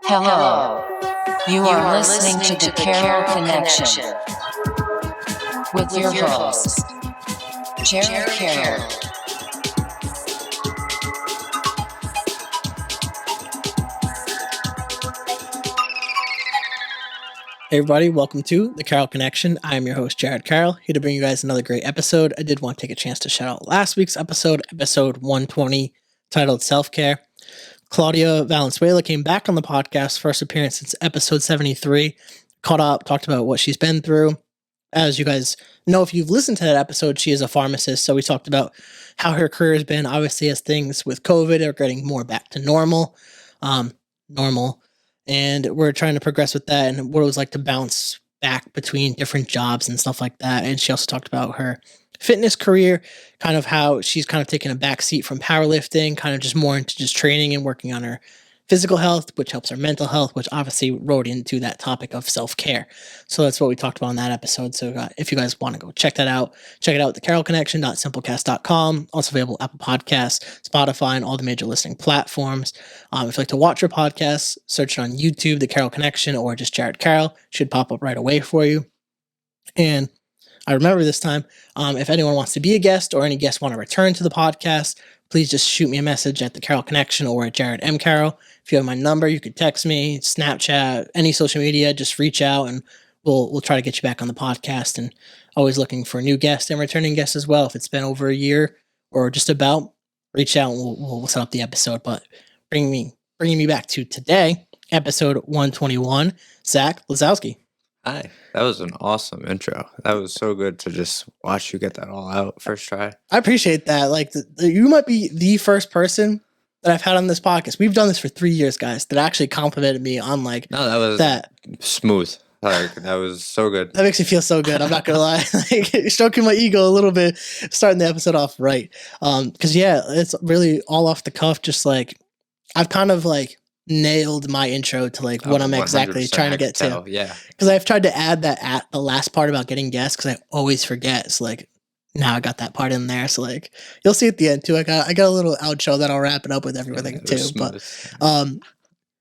Hello. You are listening to the Carroll Connection with your host, Jared Carroll. Hey everybody, welcome to the Carroll Connection. I am your host, Jared Carroll, here to bring you guys another great episode. I did want to take a chance to shout out last week's episode 120, titled Self-Care. Claudia Valenzuela came back on the podcast, first appearance since episode 73, caught up, talked about what she's been through. As you guys know, if you've listened to that episode, she is a pharmacist, so we talked about how her career has been, obviously as things with COVID are getting more back to normal. And we're trying to progress with that and what it was like to bounce back between different jobs and stuff like that. And she also talked about her fitness career, kind of how she's kind of taken a back seat from powerlifting, kind of just more into just training and working on her physical health, which helps her mental health, which obviously wrote into that topic of self-care. So that's what we talked about in that episode. So if you guys want to go check that out, check it out at thecarrollconnection.simplecast.com. Also available Apple Podcasts, Spotify, and all the major listening platforms. If you'd like to watch your podcast, search it on YouTube, The Carroll Connection, or just Jared Carroll. Should pop up right away for you. And I remember this time, if anyone wants to be a guest or any guests want to return to the podcast, please just shoot me a message at the Carroll Connection or at Jared M. Carroll. If you have my number, you could text me, Snapchat, any social media, just reach out and we'll try to get you back on the podcast. And always looking for new guests and returning guests as well. If it's been over a year or just about, reach out and we'll set up the episode. But bringing me back to today, episode 121, Zach Lozowski. Hi, that was an awesome intro. That was so good to just watch you get that all out first try. I appreciate that. Like, you might be the first person that I've had on this podcast. We've done this for 3 years, guys, that actually complimented me on like no, that was that. Smooth. Like, that was so good. That makes me feel so good. I'm not gonna lie. Like, stroking my ego a little bit, starting the episode off right. Because yeah, it's really all off the cuff. Just like I've kind of like nailed my intro to like what I'm exactly trying to get to. Yeah. Because I've tried to add that at the last part about getting guests because I always forget. So like now I got that part in there. So like you'll see at the end too. I got a little outro that I'll wrap it up with everything too. But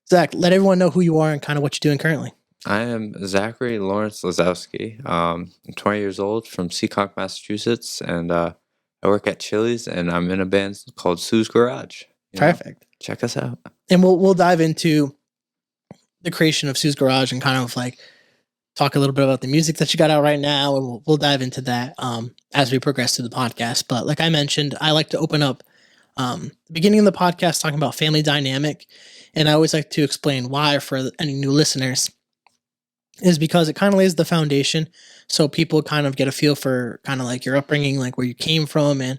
Zach, let everyone know who you are and kind of what you're doing currently. I am Zachary Lawrence Lozowski. I'm 20 years old from Seekonk, Massachusetts, and I work at Chili's and I'm in a band called Sue's Garage. Perfect. Check us out. And we'll dive into the creation of Sue's Garage and kind of like talk a little bit about the music that you got out right now, and we'll dive into that as we progress through the podcast. But like I mentioned, I like to open up the beginning of the podcast talking about family dynamic, and I always like to explain why for any new listeners is because it kind of lays the foundation so people kind of get a feel for kind of like your upbringing, like where you came from, and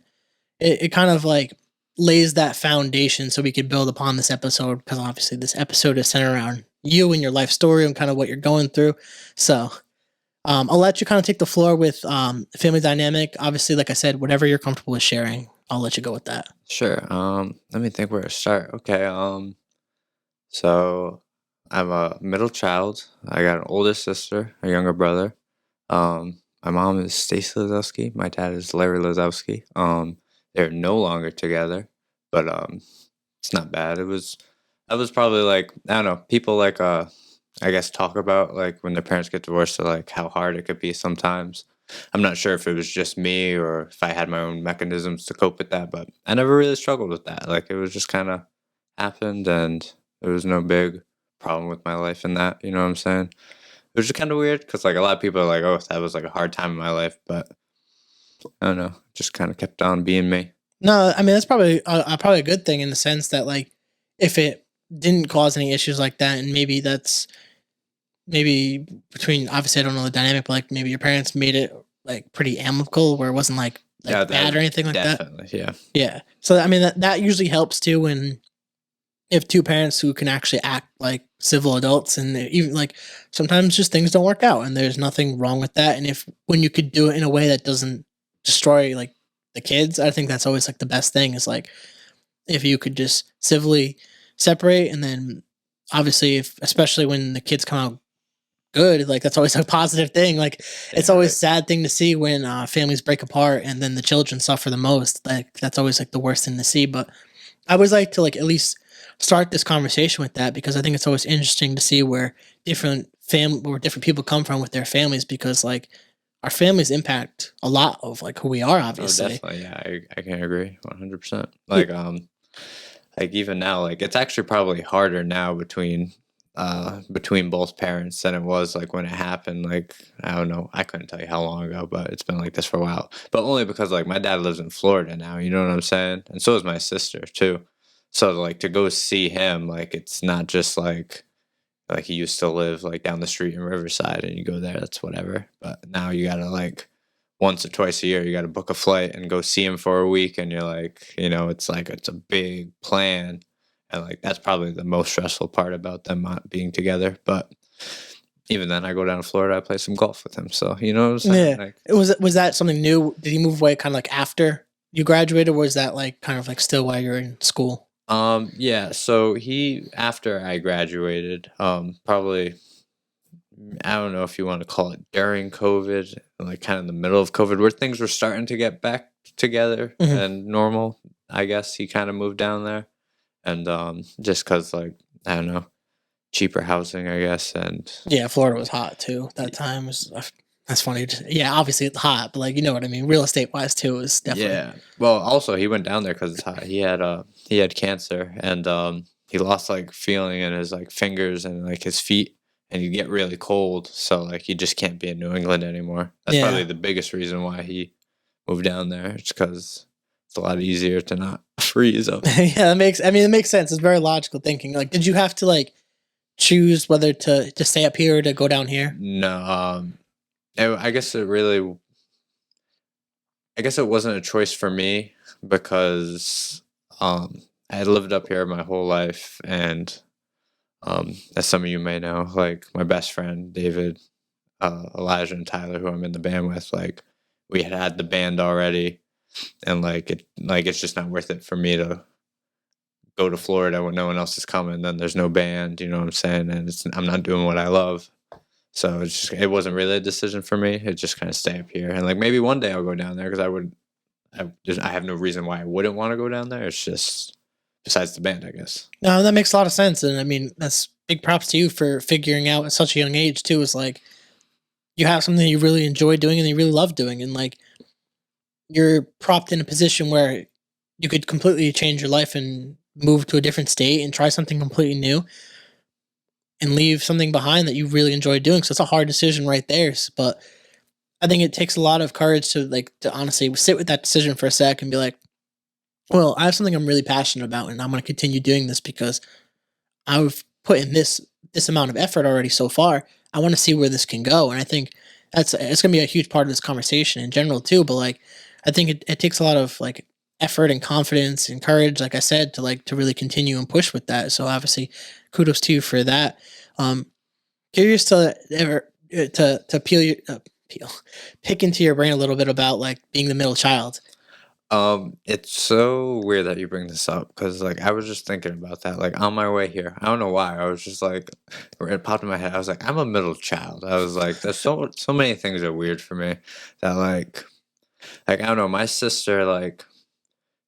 it kind of like lays that foundation so we could build upon this episode, because obviously this episode is centered around you and your life story and kind of what you're going through. So I'll let you kind of take the floor with family dynamic. Obviously, like I said, whatever you're comfortable with sharing, I'll let you go with that. Sure. Let me think where to start. Okay. So I'm a middle child. I got an older sister, a younger brother. My mom is Stacy Lozowski. My dad is Larry Lozowski. They're no longer together, but it's not bad. I was probably like, I don't know, people like I guess talk about like when their parents get divorced, so like how hard it could be sometimes. I'm not sure if it was just me or if I had my own mechanisms to cope with that, but I never really struggled with that. Like it was just kind of happened and there was no big problem with my life in that, you know what I'm saying? It was just kind of weird because like a lot of people are like, oh, that was like a hard time in my life, but I don't know, just kind of kept on being me. No, I mean, that's probably a good thing in the sense that like if it didn't cause any issues like that, and maybe between, obviously I don't know the dynamic, but like maybe your parents made it like pretty amicable where it wasn't like bad or anything like definitely, that. Yeah. So I mean that usually helps too when if two parents who can actually act like civil adults, and even like sometimes just things don't work out and there's nothing wrong with that. And when you could do it in a way that doesn't destroy like the kids, I think that's always like the best thing is like if you could just civilly separate, and then obviously especially when the kids come out good, like that's always a positive thing. Like it's always a sad thing to see when families break apart and then the children suffer the most. Like that's always like the worst thing to see. But I always like to like at least start this conversation with that because I think it's always interesting to see where different people come from with their families because like our families impact a lot of like who we are, Oh, obviously. definitely. Yeah, I can agree 100%. Yeah. Like even now, like it's actually probably harder now between both parents than it was like when it happened. Like I don't know, I couldn't tell you how long ago, but it's been like this for a while. But only because like my dad lives in Florida now, you know what I'm saying? And so is my sister too. So like to go see him, like it's not just like he used to live like down the street in Riverside and you go there, that's whatever. But now you gotta like once or twice a year you gotta book a flight and go see him for a week and you're like, it's like it's a big plan. And like that's probably the most stressful part about them not being together. But even then I go down to Florida, I play some golf with him. So you know what I'm saying? Yeah. Like Was that something new? Did he move away kind of like after you graduated, or was that like kind of like still while you're in school? yeah, so he after I graduated, probably I don't know if you want to call it during COVID, like kind of in the middle of COVID, where things were starting to get back together Mhm. and normal. I guess he kind of moved down there, and just cause like I don't know, cheaper housing, I guess, and Yeah, Florida was hot too that time. That's funny. Yeah, obviously it's hot, but like you know what I mean. Real estate wise too is definitely. yeah. Well, also he went down there because it's hot. He had cancer, and he lost like feeling in his like fingers and like his feet, and you get really cold, so like he just can't be in New England anymore. That's probably Yeah, the biggest reason why he moved down there. It's because it's a lot easier to not freeze up. yeah. That makes. I mean, it makes sense. It's very logical thinking. Like, did you have to like choose whether to stay up here or to go down here? No, I guess I guess it wasn't a choice for me because I had lived up here my whole life, and as some of you may know, like my best friend David, Elijah, and Tyler, who I'm in the band with, like we had the band already, and it's just not worth it for me to go to Florida when no one else is coming. Then there's no band, you know what I'm saying, and I'm not doing what I love. So it wasn't really a decision for me. It just kind of stay up here, and like maybe one day I'll go down there because I have no reason why I wouldn't want to go down there. It's just besides the band, I guess. No, that makes a lot of sense, and I mean that's big props to you for figuring out at such a young age too. Is like you have something you really enjoy doing and you really love doing, and like you're propped in a position where you could completely change your life and move to a different state and try something completely new and leave something behind that you really enjoy doing. So it's a hard decision right there. But I think it takes a lot of courage to honestly sit with that decision for a sec and be like, well, I have something I'm really passionate about and I'm going to continue doing this because I've put in this amount of effort already so far. I want to see where this can go. And I think it's gonna be a huge part of this conversation in general too. But like I think it takes a lot of like effort and confidence and courage, like I said, to really continue and push with that. So obviously kudos to you for that. Um curious to ever to peel pick into your brain a little bit about like being the middle child. It's so weird that you bring this up because like I was just thinking about that like on my way here. I don't know why. I was just like, it popped in my head. I was like, I'm a middle child. I was like, there's so many things are weird for me that like I don't know. My sister like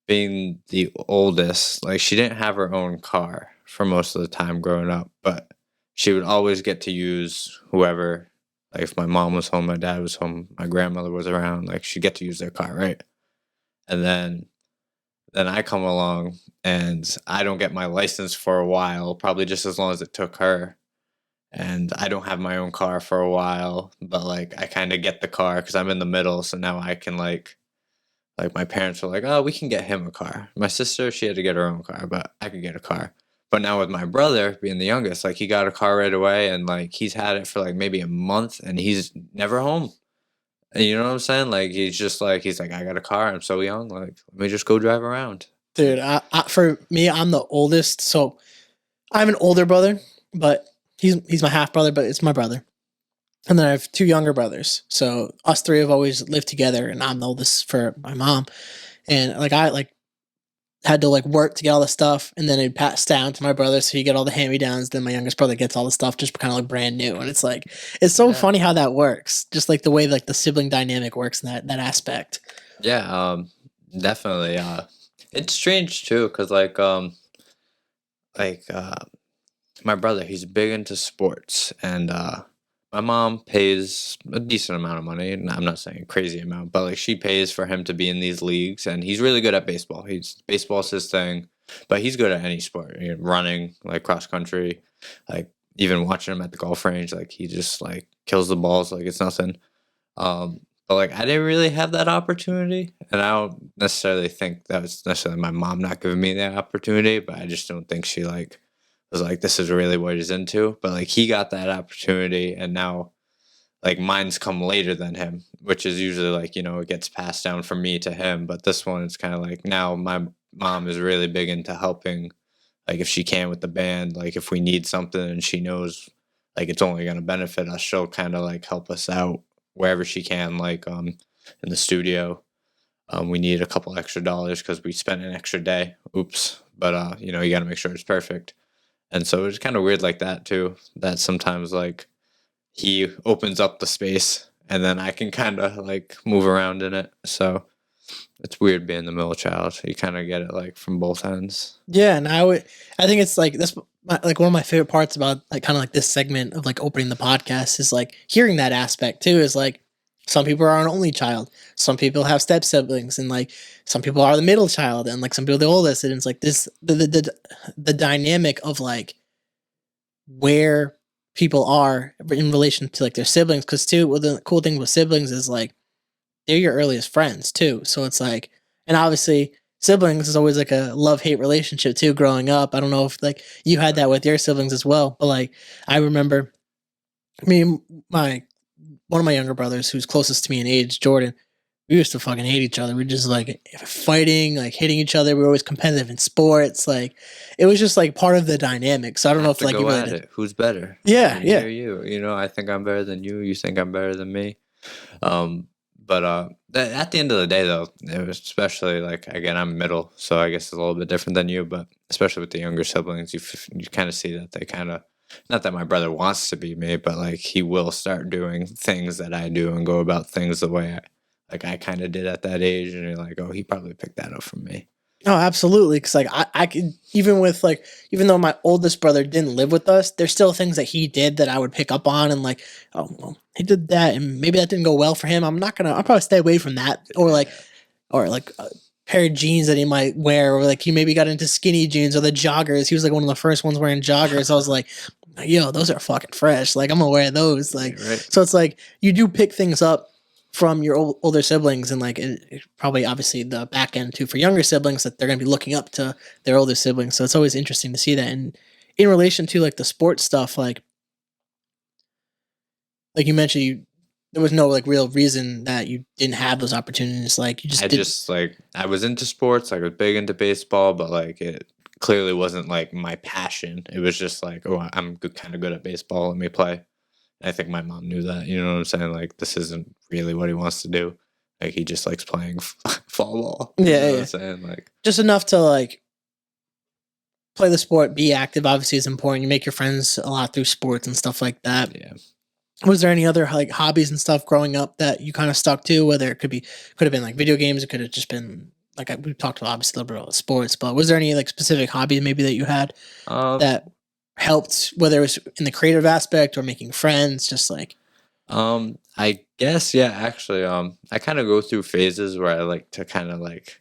being the oldest, like she didn't have her own car for most of the time growing up, but she would always get to use whoever. Like if my mom was home, my dad was home, my grandmother was around, like she'd get to use their car, right? And then I come along and I don't get my license for a while, probably just as long as it took her. And I don't have my own car for a while, but like I kind of get the car because I'm in the middle. So now I can like my parents were like, oh, we can get him a car. My sister, she had to get her own car, but I could get a car. But now with my brother being the youngest, like he got a car right away and like he's had it for like maybe a month and he's never home. And you know what I'm saying? Like he's like, I got a car. I'm so young. Like let me just go drive around. Dude, for me, I'm the oldest, so I have an older brother, but he's my half brother, but it's my brother. And then I have two younger brothers. So us three have always lived together, and I'm the oldest for my mom. And like I like had to like work to get all the stuff, and then it passed down to my brother, so you get all the hand me downs. Then my youngest brother gets all the stuff, just kind of like brand new. And it's like it's so Yeah. funny how that works, just like the way like the sibling dynamic works in that aspect. Yeah, definitely. It's strange too, cause like like my brother, he's big into sports, and my mom pays a decent amount of money, and I'm not saying crazy amount, but like she pays for him to be in these leagues, and he's really good at baseball. He's baseball's his thing, but he's good at any sport, running, like cross country, like even watching him at the golf range, like he just like kills the balls like it's nothing. But like I didn't really have that opportunity, and I don't necessarily think that was necessarily my mom not giving me that opportunity, but I just don't think she like was like this is really what he's into. But like he got that opportunity, and now like mine's come later than him, which is usually like it gets passed down from me to him. But this one, it's kind of like now my mom is really big into helping, like if she can with the band, like if we need something and she knows like it's only going to benefit us, she'll kind of like help us out wherever she can, like in the studio. We need a couple extra dollars because we spent an extra day. Oops. But you got to make sure it's perfect. And so it's kind of weird like that too, that sometimes like he opens up the space and then I can kind of like move around in it. So it's weird being the middle child. You kind of get it like from both ends. Yeah, and I think it's like this, like one of my favorite parts about like kind of like this segment of like opening the podcast is like hearing that aspect too. Is like some people are an only child, some people have step siblings, and like some people are the middle child, and like some people are the oldest, and it's like this the dynamic of like where people are in relation to like their siblings. Because too, well, the cool thing with siblings is like they're your earliest friends too. So it's like, and obviously siblings is always like a love-hate relationship too growing up. I don't know if like you had that with your siblings as well, but like I remember me and my one of my younger brothers who's closest to me in age, Jordan, we used to fucking hate each other. We just like fighting, like hitting each other. We were always competitive in sports. Like it was just like part of the dynamic. So I don't know Have if to like you go really at did. it. Who's better? Yeah, Me yeah. or you? I think I'm better than you. You think I'm better than me. But at the end of the day, though, it was especially like again, I'm middle, so I guess it's a little bit different than you. But especially with the younger siblings, you kind of see that they kind of not that my brother wants to be me, but like he will start doing things that I do and go about things the way I kind of did at that age, and you're like, oh, he probably picked that up from me. Oh, absolutely. Because like I could even with like even though my oldest brother didn't live with us, there's still things that he did that I would pick up on and like, oh well, he did that and maybe that didn't go well for him. I'll probably stay away from that or like a pair of jeans that he might wear or like he maybe got into skinny jeans or the joggers. He was like one of the first ones wearing joggers. I was like, yo, those are fucking fresh. Like I'm gonna wear those. Like Right. so it's like you do pick things up from your older siblings and like it probably obviously the back end too for younger siblings that they're going to be looking up to their older siblings, so it's always interesting to see that. And in relation to like the sports stuff, like you mentioned, there was no like real reason that you didn't have those opportunities, like you just I did. just like I was into sports. I was big into baseball, but like it clearly wasn't like my passion. It was just like, oh, I'm kind of good at baseball. Let me play. I think my mom knew that. You know what I'm saying? Like this isn't really what he wants to do. Like he just likes playing fall ball. You know what I'm saying? Like Just enough to like play the sport, be active obviously is important. You make your friends a lot through sports and stuff like that. yeah. Was there any other like hobbies and stuff growing up that you kind of stuck to? Whether it could have been like video games, it could have just been like we talked about obviously a little bit about sports, but was there any like specific hobbies maybe that you had that helped, whether it was in the creative aspect or making friends, just like I guess yeah. Actually, I kind of go through phases where I like to kind of like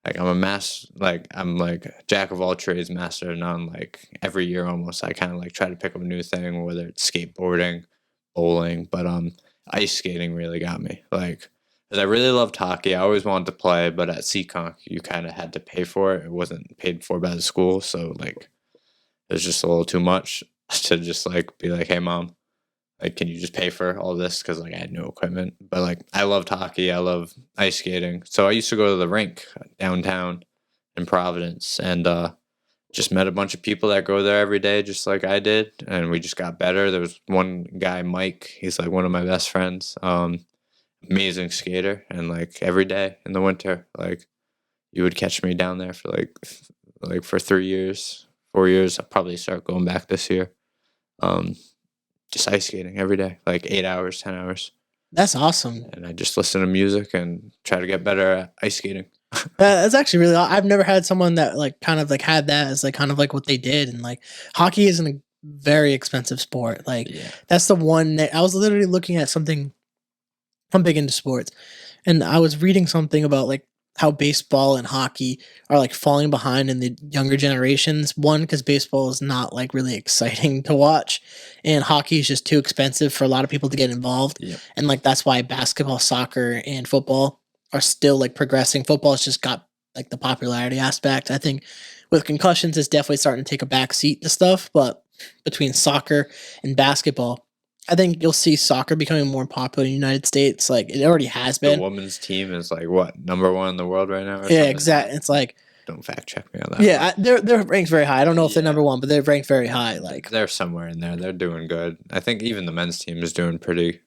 I'm like jack of all trades, master of none. Like every year almost, I kind of like try to pick up a new thing, whether it's skateboarding, bowling, but ice skating really got me. Like, because I really loved hockey, I always wanted to play, but at Seekonk, you kind of had to pay for it. It wasn't paid for by the school, so like it was just a little too much to just like be like, hey mom, like can you just pay for all this? Because like I had no equipment, but like I loved hockey, I love ice skating, so I used to go to the rink downtown in Providence and just met a bunch of people that go there every day just like I did, and we just got better. There was one guy, Mike, he's like one of my best friends, amazing skater, and like every day in the winter, like you would catch me down there for like for 3 years, 4 years. I'll probably start going back this year. um just ice skating every day, like 8 hours, 10 hours, that's awesome. and I just listen to music and try to get better at ice skating. That's actually really. I've never had someone that like kind of like had that as like kind of like what they did, and like hockey isn't a very expensive sport. Like Yeah. that's the one that I was literally looking at something. I'm big into sports, and I was reading something about like how baseball and hockey are like falling behind in the younger generations. One, because baseball is not like really exciting to watch, and hockey is just too expensive for a lot of people to get involved. Yep. And like that's why basketball, soccer, and football are still like progressing. Football's just got like the popularity aspect. I think with concussions, it's definitely starting to take a back seat to stuff. But between soccer and basketball, I think you'll see soccer becoming more popular in the United States. Like it already has The been. women's team is like what, number one in the world right now? Or Yeah, something? exactly. It's like Don't fact check me on that. yeah, they're ranked very high. I don't know if they're Yeah. number one, but they're ranked very high. Like They're somewhere in there. They're doing good. I think even the men's team is doing pretty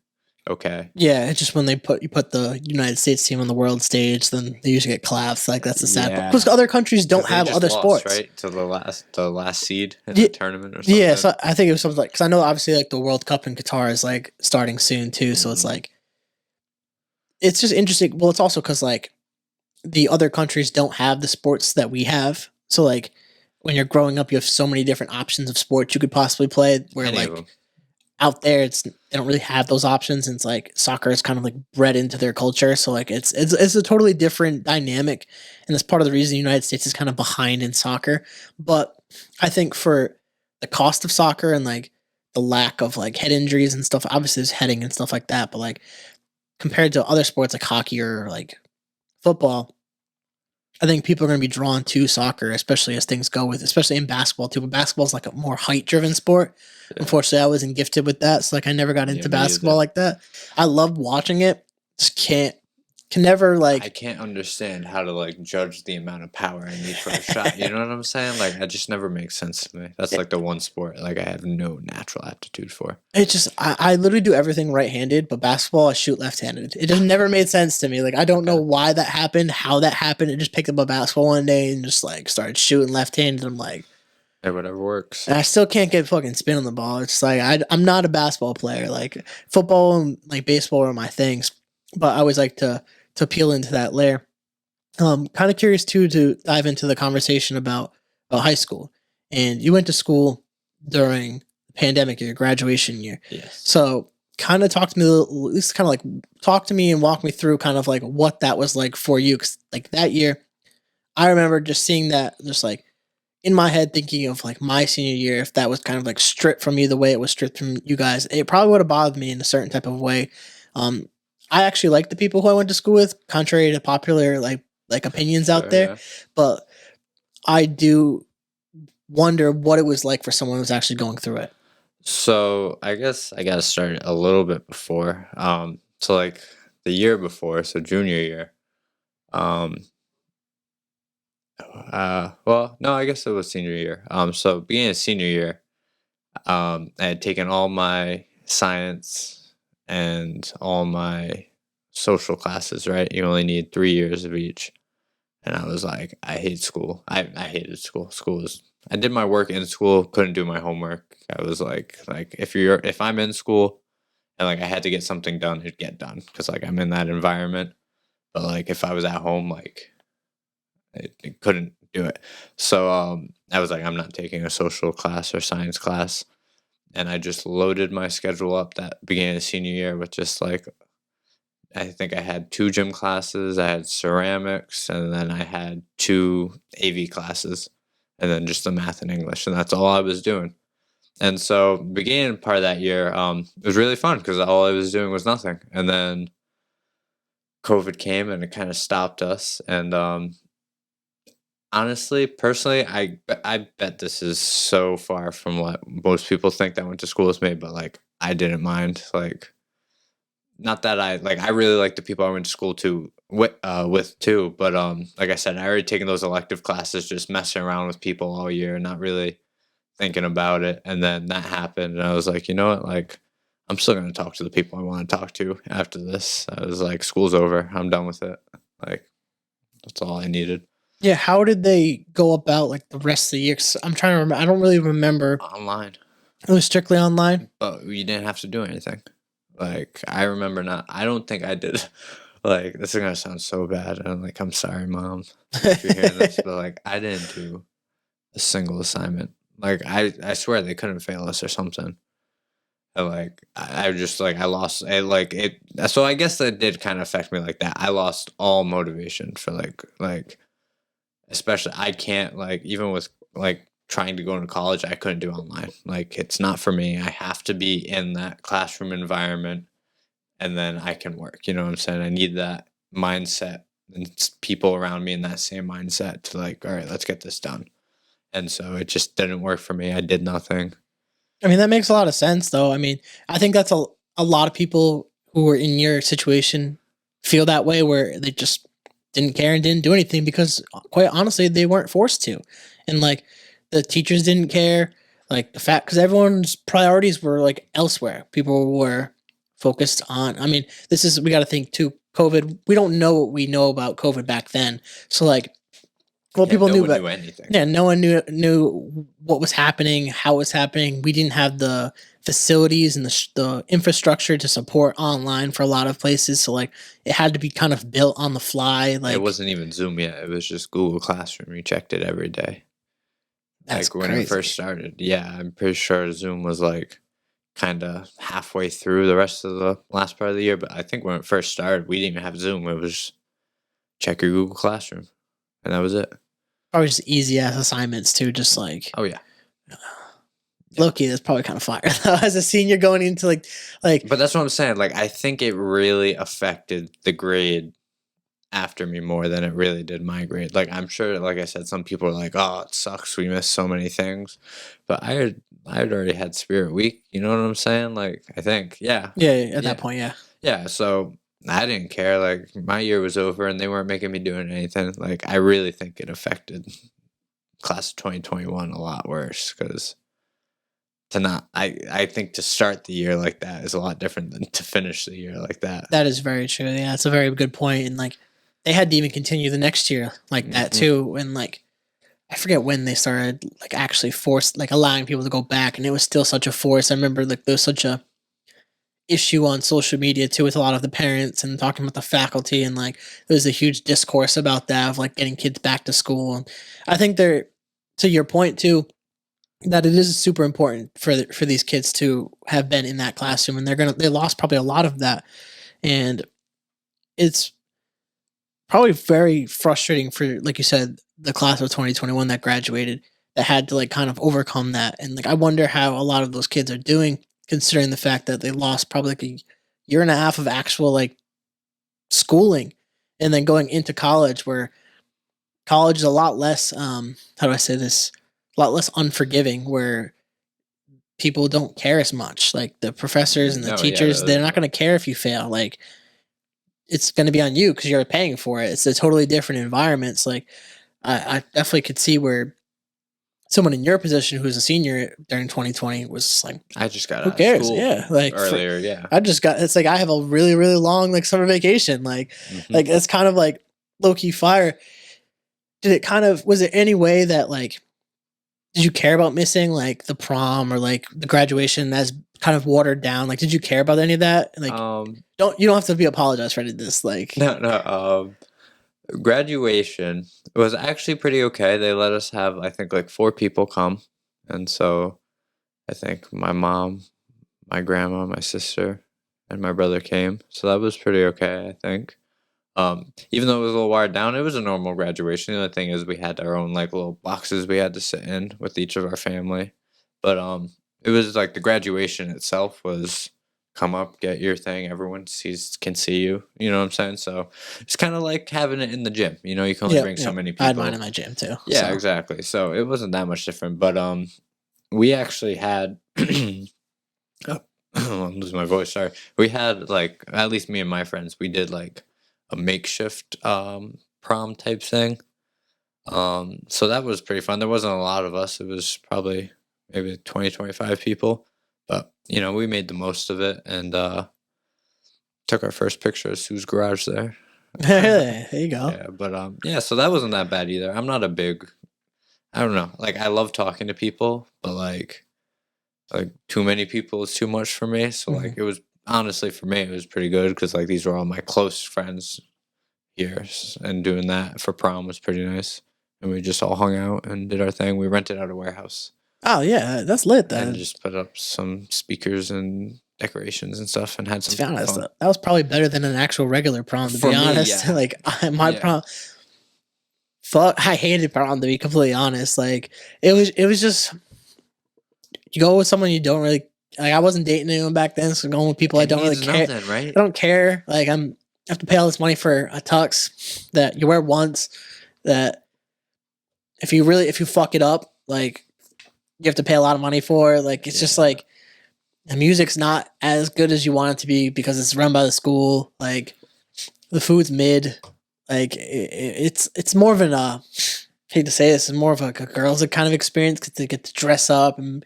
okay. yeah, it's just when you put the United States team on the world stage, then they usually get collapsed. Like that's the sad part Yeah. because other countries don't 'Cause they have just other lost, sports. right? To the last seed in Yeah, the tournament or something. Yeah, so I think it was something like because I know obviously like the World Cup in Qatar is like starting soon too. So it's Mhm. like it's just interesting. Well, it's also because like the other countries don't have the sports that we have. So like when you're growing up, you have so many different options of sports you could possibly play. Where Any of like them. out there, they don't really have those options. And it's like soccer is kind of like bred into their culture. So like it's a totally different dynamic, and that's part of the reason the United States is kind of behind in soccer. But I think for the cost of soccer and like the lack of like head injuries and stuff, obviously there's heading and stuff like that. But like compared to other sports like hockey or like football, I think people are going to be drawn to soccer, especially as things go with, especially in basketball too. But basketball is like a more height driven sport. Yeah. Unfortunately, I wasn't gifted with that, so like I never got Yeah, into me basketball either. like that. I loved watching it, just can never I like. can't understand how to like judge the amount of power I need for a shot. You know what I'm saying? Like, it just never makes sense to me. That's like the one sport like I have no natural aptitude for. It just I literally do everything right handed, but basketball I shoot left handed. It just never made sense to me. Like I don't know Okay. why that happened, how that happened. It just picked up a basketball one day and just like started shooting left handed. I'm like. Hey, whatever works. And I still can't get fucking spin on the ball. It's like I'm not a basketball player. Like football and like baseball are my things, but I always like to peel into that layer. Kind of curious too to dive into the conversation about high school. And you went to school during the pandemic, your graduation year. Yes. So kind of talk to me, at least kind of like talk to me and walk me through kind of like what that was like for you. Cause like that year, I remember just seeing that, just like in my head thinking of like my senior year, if that was kind of like stripped from me the way it was stripped from you guys, it probably would have bothered me in a certain type of way. Um, I actually like the people who I went to school with, contrary to popular like opinions out Sure, there, yeah. but I do wonder what it was like for someone who was actually going through it. So I guess I gotta start a little bit before. So like the year before, so junior year. Um, well, no, I guess it was senior year. So beginning of senior year, I had taken all my science and all my social classes, right? You only need 3 years of each. And I was like, I hate school. I hated school. School was, I did my work in school, couldn't do my homework. I was like if I'm in school and like I had to get something done, it'd get done because like I'm in that environment. But like if I was at home, like it couldn't do it. So I was like, I'm not taking a social class or science class. And I just loaded my schedule up that beginning of senior year with just like I think I had 2 gym classes, I had ceramics, and then I had 2 AV classes, and then just the math and English, and that's all I was doing. And so beginning part of that year, it was really fun because all I was doing was nothing. And then COVID came and it kind of stopped us. And honestly, personally, I bet this is so far from what most people think that went to school with me, but like I didn't mind. Like not that I really like the people I went to school to with too, but like I said, I already taken those elective classes, just messing around with people all year, not really thinking about it. And then that happened, and I was like, you know what, like I'm still gonna talk to the people I want to talk to after this. I was like, school's over, I'm done with it. Like that's all I needed. Yeah, how did they go about like the rest of the year? 'Cause I'm trying to remember. I don't really remember. Online, It was strictly online. but you didn't have to do anything. Like I remember not. I don't think I did Like, this is gonna sound so bad, and like, I'm sorry, mom, if you're hearing this, but like, I didn't do a single assignment. Like, I swear they couldn't fail us or something. And like, I just like I lost. I like it. So I guess that did kind of affect me like that. I lost all motivation for like especially I can't like even with like trying to go into college, I couldn't do online. Like, it's not for me. I have to be in that classroom environment, and then I can work. You know what I'm saying? I need that mindset and people around me in that same mindset to like, all right, let's get this done. And so it just didn't work for me. I did nothing. I mean, that makes a lot of sense, though. I mean, I think that's a lot of people who are in your situation feel that way, where they just didn't care and didn't do anything because, quite honestly, they weren't forced to, and like the teachers didn't care, like the fact because everyone's priorities were like elsewhere. People were focused on. I mean, this is we got to think too. COVID. We don't know what we know about COVID back then, so like well, Yeah, people no knew, one but knew anything. yeah, no one knew what was happening, how it was happening. We didn't have the facilities and the infrastructure to support online for a lot of places. So like it had to be kind of built on the fly. It Like wasn't even Zoom yet. It was just Google Classroom. You checked it every day. that's Like when it crazy. first started. Yeah, I'm pretty sure Zoom was like kind of halfway through the rest of the last part of the year. But I think when it first started, we didn't even have Zoom. It was check your Google Classroom, and that was it. Probably just easy ass assignments too. Just like Oh yeah. low key, that's probably kind of fire though. As a senior going into like But that's what I'm saying. Like, I think it really affected the grade after me more than it really did my grade. Like, I'm sure, like I said, some people are like, "Oh, it sucks. We missed so many things," but I had already had Spirit Week. You know what I'm saying? Like, I think, yeah, yeah, at yeah, that point, yeah. yeah. So I didn't care. Like, my year was over, and they weren't making me doing anything. Like, I really think it affected class of 2021 a lot worse because to not I think to start the year like that is a lot different than to finish the year like that. That is very true. Yeah, that's a very good point. And like they had to even continue the next year like that Mhm. too. And like I forget when they started like actually forced like allowing people to go back, and it was still such a force. I remember like there was such a issue on social media too with a lot of the parents and talking about the faculty, and like there was a huge discourse about that of like getting kids back to school. And I think they're to your point too that it is super important for these kids to have been in that classroom, and they lost probably a lot of that, and it's probably very frustrating for like you said the class of 2021 that graduated that had to like kind of overcome that. And like I wonder how a lot of those kids are doing considering the fact that they lost probably like a year and a half of actual like schooling, and then going into college where college is a lot less how do I say this, a lot less unforgiving, where people don't care as much. Like the professors and the No, yeah, teachers, they're not going to care if you fail. Like it's going to be on you because you're paying for it. It's a totally different environment. It's like I definitely could see where someone in your position who's a senior during 2020 was just like, I just got who out of cares? school Yeah, like earlier. Yeah. I just got. It's like I have a really really long like summer vacation. Hmm. Like it's kind of like low key fire. Did it kind of was there any way that like did you care about missing like the prom or like the graduation as kind of watered down? Like, did you care about any of that? Like, Um. don't have to be apologized for any of this. Like, No. No. Graduation was actually pretty okay. They let us have I think like 4 people come, and so I think my mom, my grandma, my sister, and my brother came. So that was pretty okay. I think. Even though it was a little wired down, it was a normal graduation. The only thing is we had our own like little boxes we had to sit in with each of our family. But it was like the graduation itself was come up, get your thing, everyone can see you. You know what I'm saying? So it's kind of like having it in the gym. You know, you can only yeah, bring so yeah. many I had mine people. in my gym too. Yeah, So exactly. So it wasn't that much different. But we actually had oh, I'm losing my voice, sorry. We had like at least me and my friends, we did like a makeshift prom type thing. So that was pretty fun. There wasn't a lot of us. It was probably maybe 20, 25 people. But you know, we made the most of it and took our first picture of Sue's garage there. there you go. Yeah, but yeah, so that wasn't that bad either. I'm not a big I don't know. Like I love talking to people, but like too many people is too much for me. So like Mhm. it was honestly, for me, it was pretty good because like these were all my close friends here, and doing that for prom was pretty nice. And we just all hung out and did our thing. We rented out a warehouse Oh yeah, that's lit. and Then just put up some speakers and decorations and stuff and had to some be honest, fun. that was probably better than an actual regular prom. To For be me, honest, yeah. like my Yeah. prom, fuck, I hated prom. To be completely honest, like it was just you go with someone you don't really like. I wasn't dating anyone back then, so going with people I It don't really means care. nothing, right? I don't care. Like I have to pay all this money for a tux that you wear once. That if you fuck it up, like you have to pay a lot of money for. Like it's just Yeah. like the music's not as good as you want it to be because it's run by the school. Like the food's mid. Like it's more of an hate to say this, it's more of like a girls kind of experience because they get to dress up and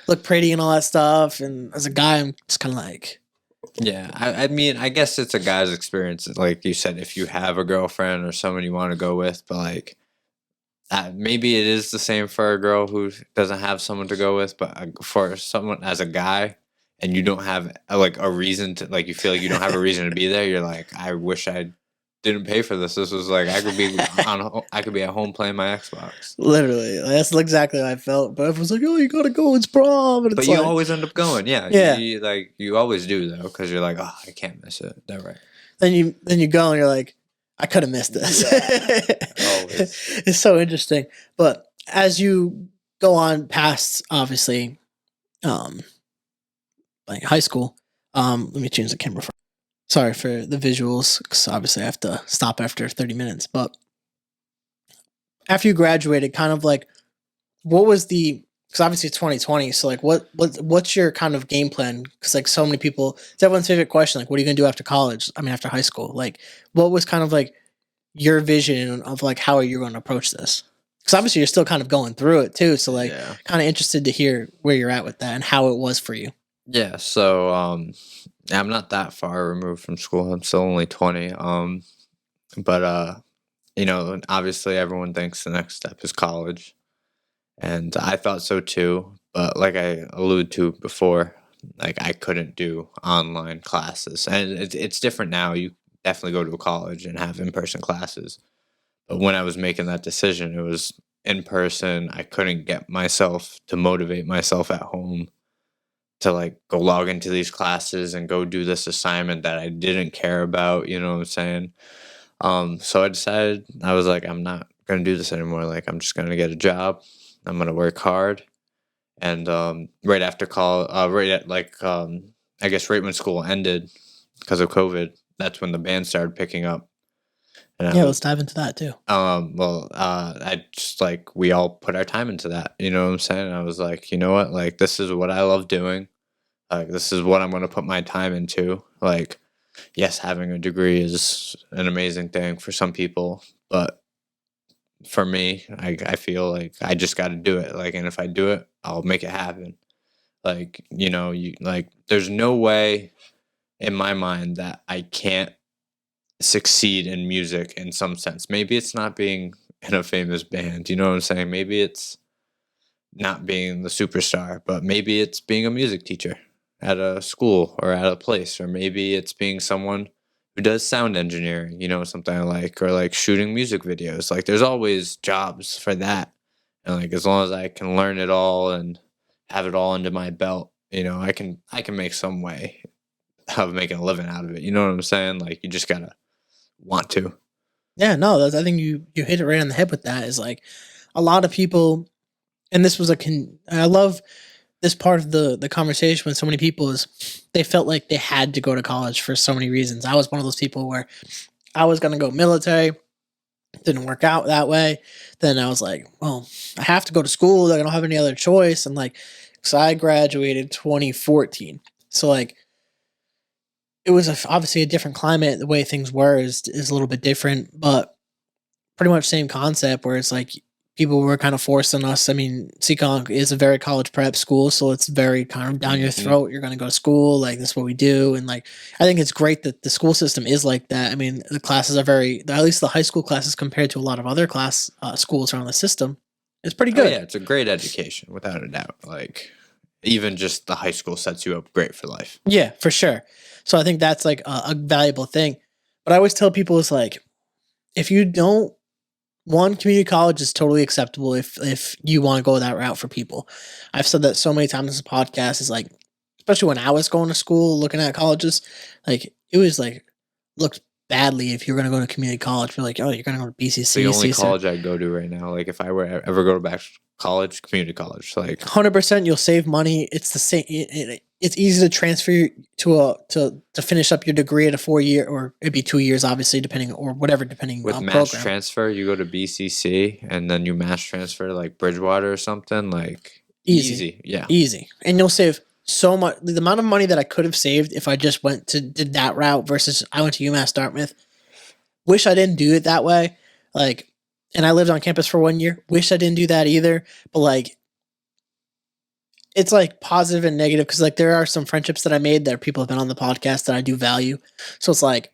look pretty and all that stuff. And as a guy, I'm just kind of like, Yeah, I mean, I guess it's a guy's experience, like you said, if you have a girlfriend or someone you want to go with, but like maybe it is the same for a girl who doesn't have someone to go with, but for someone as a guy and you don't have like a reason to, like you feel like you don't have a reason to be there, you're like, I wish I didn't pay for this. This was like I could be at home playing my Xbox. literally, that's exactly how I felt. But everyone's like, oh, you gotta go, it's prom. And But it's you like, always end up going, yeah. Yeah. You always do though, because you're like, oh, I can't miss it. That right. then you go and you're like, I could have missed this. Always. It's so interesting. But as you go on past, obviously, um, like high school, let me change the camera. Sorry for the visuals, because obviously I have to stop after 30 minutes. But after you graduated, kind of like, what was the? Because obviously it's 2020, so like, what's your kind of game plan? Because like so many people, it's everyone's favorite question. Like, what are you gonna do after college? I mean, after high school, like, what was kind of like your vision of like how are you going to approach this? Because obviously you're still kind of going through it too. So like, Yeah. kind of interested to hear where you're at with that and how it was for you. Yeah, so I'm not that far removed from school. I'm still only 20. But you know, obviously everyone thinks the next step is college. And I thought so too, but like I alluded to before, like I couldn't do online classes. And it's different now. You definitely go to a college and have in-person classes. But when I was making that decision, it was in person. I couldn't get myself to motivate myself at home to like go log into these classes and go do this assignment that I didn't care about, you know what I'm saying? So I decided I was like, I'm not gonna do this anymore. Like I'm just gonna get a job. I'm gonna work hard. And right after right at like I guess right when school ended because of COVID, that's when the band started picking up. And Yeah, let's dive into that too. I just like we all put our time into that. You know what I'm saying? I was like, you know what? Like this is what I love doing. Like this is what I'm gonna put my time into. Like, yes, having a degree is an amazing thing for some people, but for me, I feel like I just got to do it. Like, and if I do it, I'll make it happen. Like, you know, you like, there's no way in my mind that I can't succeed in music in some sense. Maybe it's not being in a famous band, you know what I'm saying? Maybe it's not being the superstar, but maybe it's being a music teacher at a school or at a place, or maybe it's being someone who does sound engineering, you know, something I like, or like shooting music videos. Like there's always jobs for that. And like as long as I can learn it all and have it all under my belt, you know, I can make some way of making a living out of it. You know what I'm saying? Like you just gotta want to. Yeah, no, I think you hit it right on the head with that. Is like a lot of people, and this was I love this part of the conversation with so many people is they felt like they had to go to college for so many reasons. I was one of those people where I was gonna go military, didn't work out that way. Then I was like, well, I have to go to school. Like, I don't have any other choice. And like, so I graduated 2014. So like, it was obviously a different climate. The way things were is a little bit different, but pretty much same concept where it's like people were kind of forcing us. I mean, Seekonk is a very college prep school, so it's very kind of down your Mhm. throat. You're going to go to school, like this is what we do, and like I think it's great that the school system is like that. I mean, the classes are at least the high school classes compared to a lot of other schools around the system, it's pretty Oh good. yeah, it's a great education without a doubt. Like even just the high school sets you up great for life. Yeah, for sure. So I think that's like a valuable thing. But I always tell people is like, if you don't, one, community college is totally acceptable if you want to go that route for people. I've said that so many times in this podcast is like, especially when I was going to school looking at colleges, like it was like looked badly if you're going to go to community college. You're like, oh, you're going to go to BCC. The only CSU. college I'd go to right now, like if I were ever go back to college, community college, like 100%, you'll save money. It's the same. It's easy to transfer to finish up your degree at a 4 year, or it'd be 2 years, obviously, depending or whatever, depending with on mass program. transfer, you go to BCC and then you mass transfer to like Bridgewater or something, like Easy. yeah. Easy, and you'll save so much. The amount of money that I could have saved if I just did that route versus I went to UMass Dartmouth. Wish I didn't do it that way. Like, and I lived on campus for 1 year. Wish I didn't do that either. But like, it's like positive and negative because like there are some friendships that I made that people have been on the podcast that I do value. So it's like,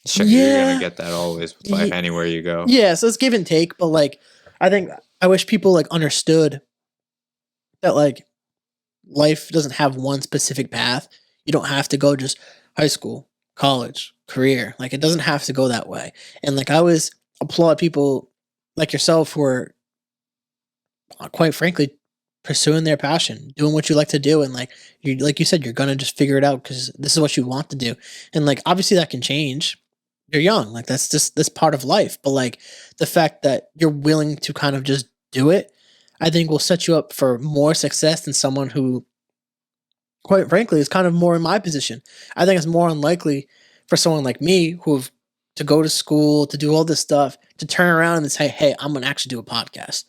Sure, yeah, you're gonna get that always with life anywhere you go. Yeah, so it's give and take. But like, I think I wish people like understood that like life doesn't have one specific path. You don't have to go just high school, college, career. Like it doesn't have to go that way. And like I always applaud people like yourself who are quite frankly pursuing their passion, doing what you like to do, and like you said, you're gonna just figure it out because this is what you want to do. And like obviously that can change. You're young, like that's part of life. But like the fact that you're willing to kind of just do it, I think will set you up for more success than someone who, quite frankly, is kind of more in my position. I think it's more unlikely for someone like me who've to go to school, to do all this stuff, to turn around and say, hey, I'm going to actually do a podcast.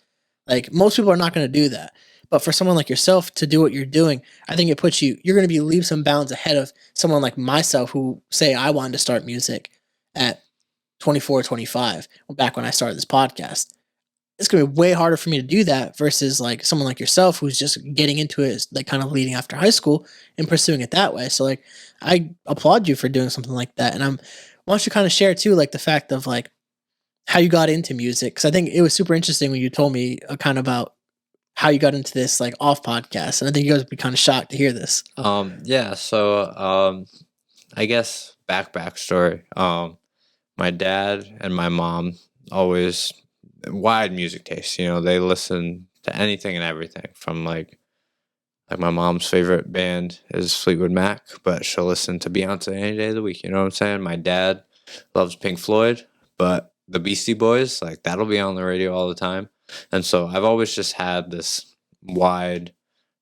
Like most people are not going to do that. But for someone like yourself to do what you're doing, I think it puts you're going to be leaps and bounds ahead of someone like myself who say I wanted to start music at 24, 25, back when I started this podcast. It's going to be way harder for me to do that versus like someone like yourself who's just getting into it, like kind of leading after high school and pursuing it that way. So like, I applaud you for doing something like that. And why don't you kind of share too, like the fact of like how you got into music? Cause I think it was super interesting when you told me kind of about how you got into this like off podcast. And I think you guys would be kind of shocked to hear this. Yeah. So, I guess backstory. My dad and my mom always wide music taste. You know, they listen to anything and everything from like my mom's favorite band is Fleetwood Mac, but she'll listen to Beyonce any day of the week. You know what I'm saying? My dad loves Pink Floyd, but the Beastie Boys, like that'll be on the radio all the time. And so I've always just had this wide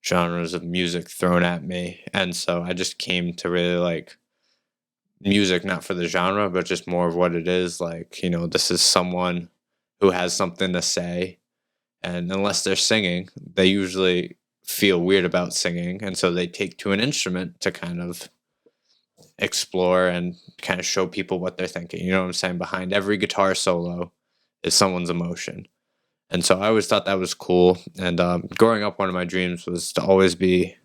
genres of music thrown at me. And so I just came to really like music, not for the genre, but just more of what it is. Like, you know, this is someone who has something to say. And unless they're singing, they usually feel weird about singing. And so they take to an instrument to kind of explore and kind of show people what they're thinking. You know what I'm saying? Behind every guitar solo is someone's emotion. And so I always thought that was cool. And growing up, one of my dreams was to always be,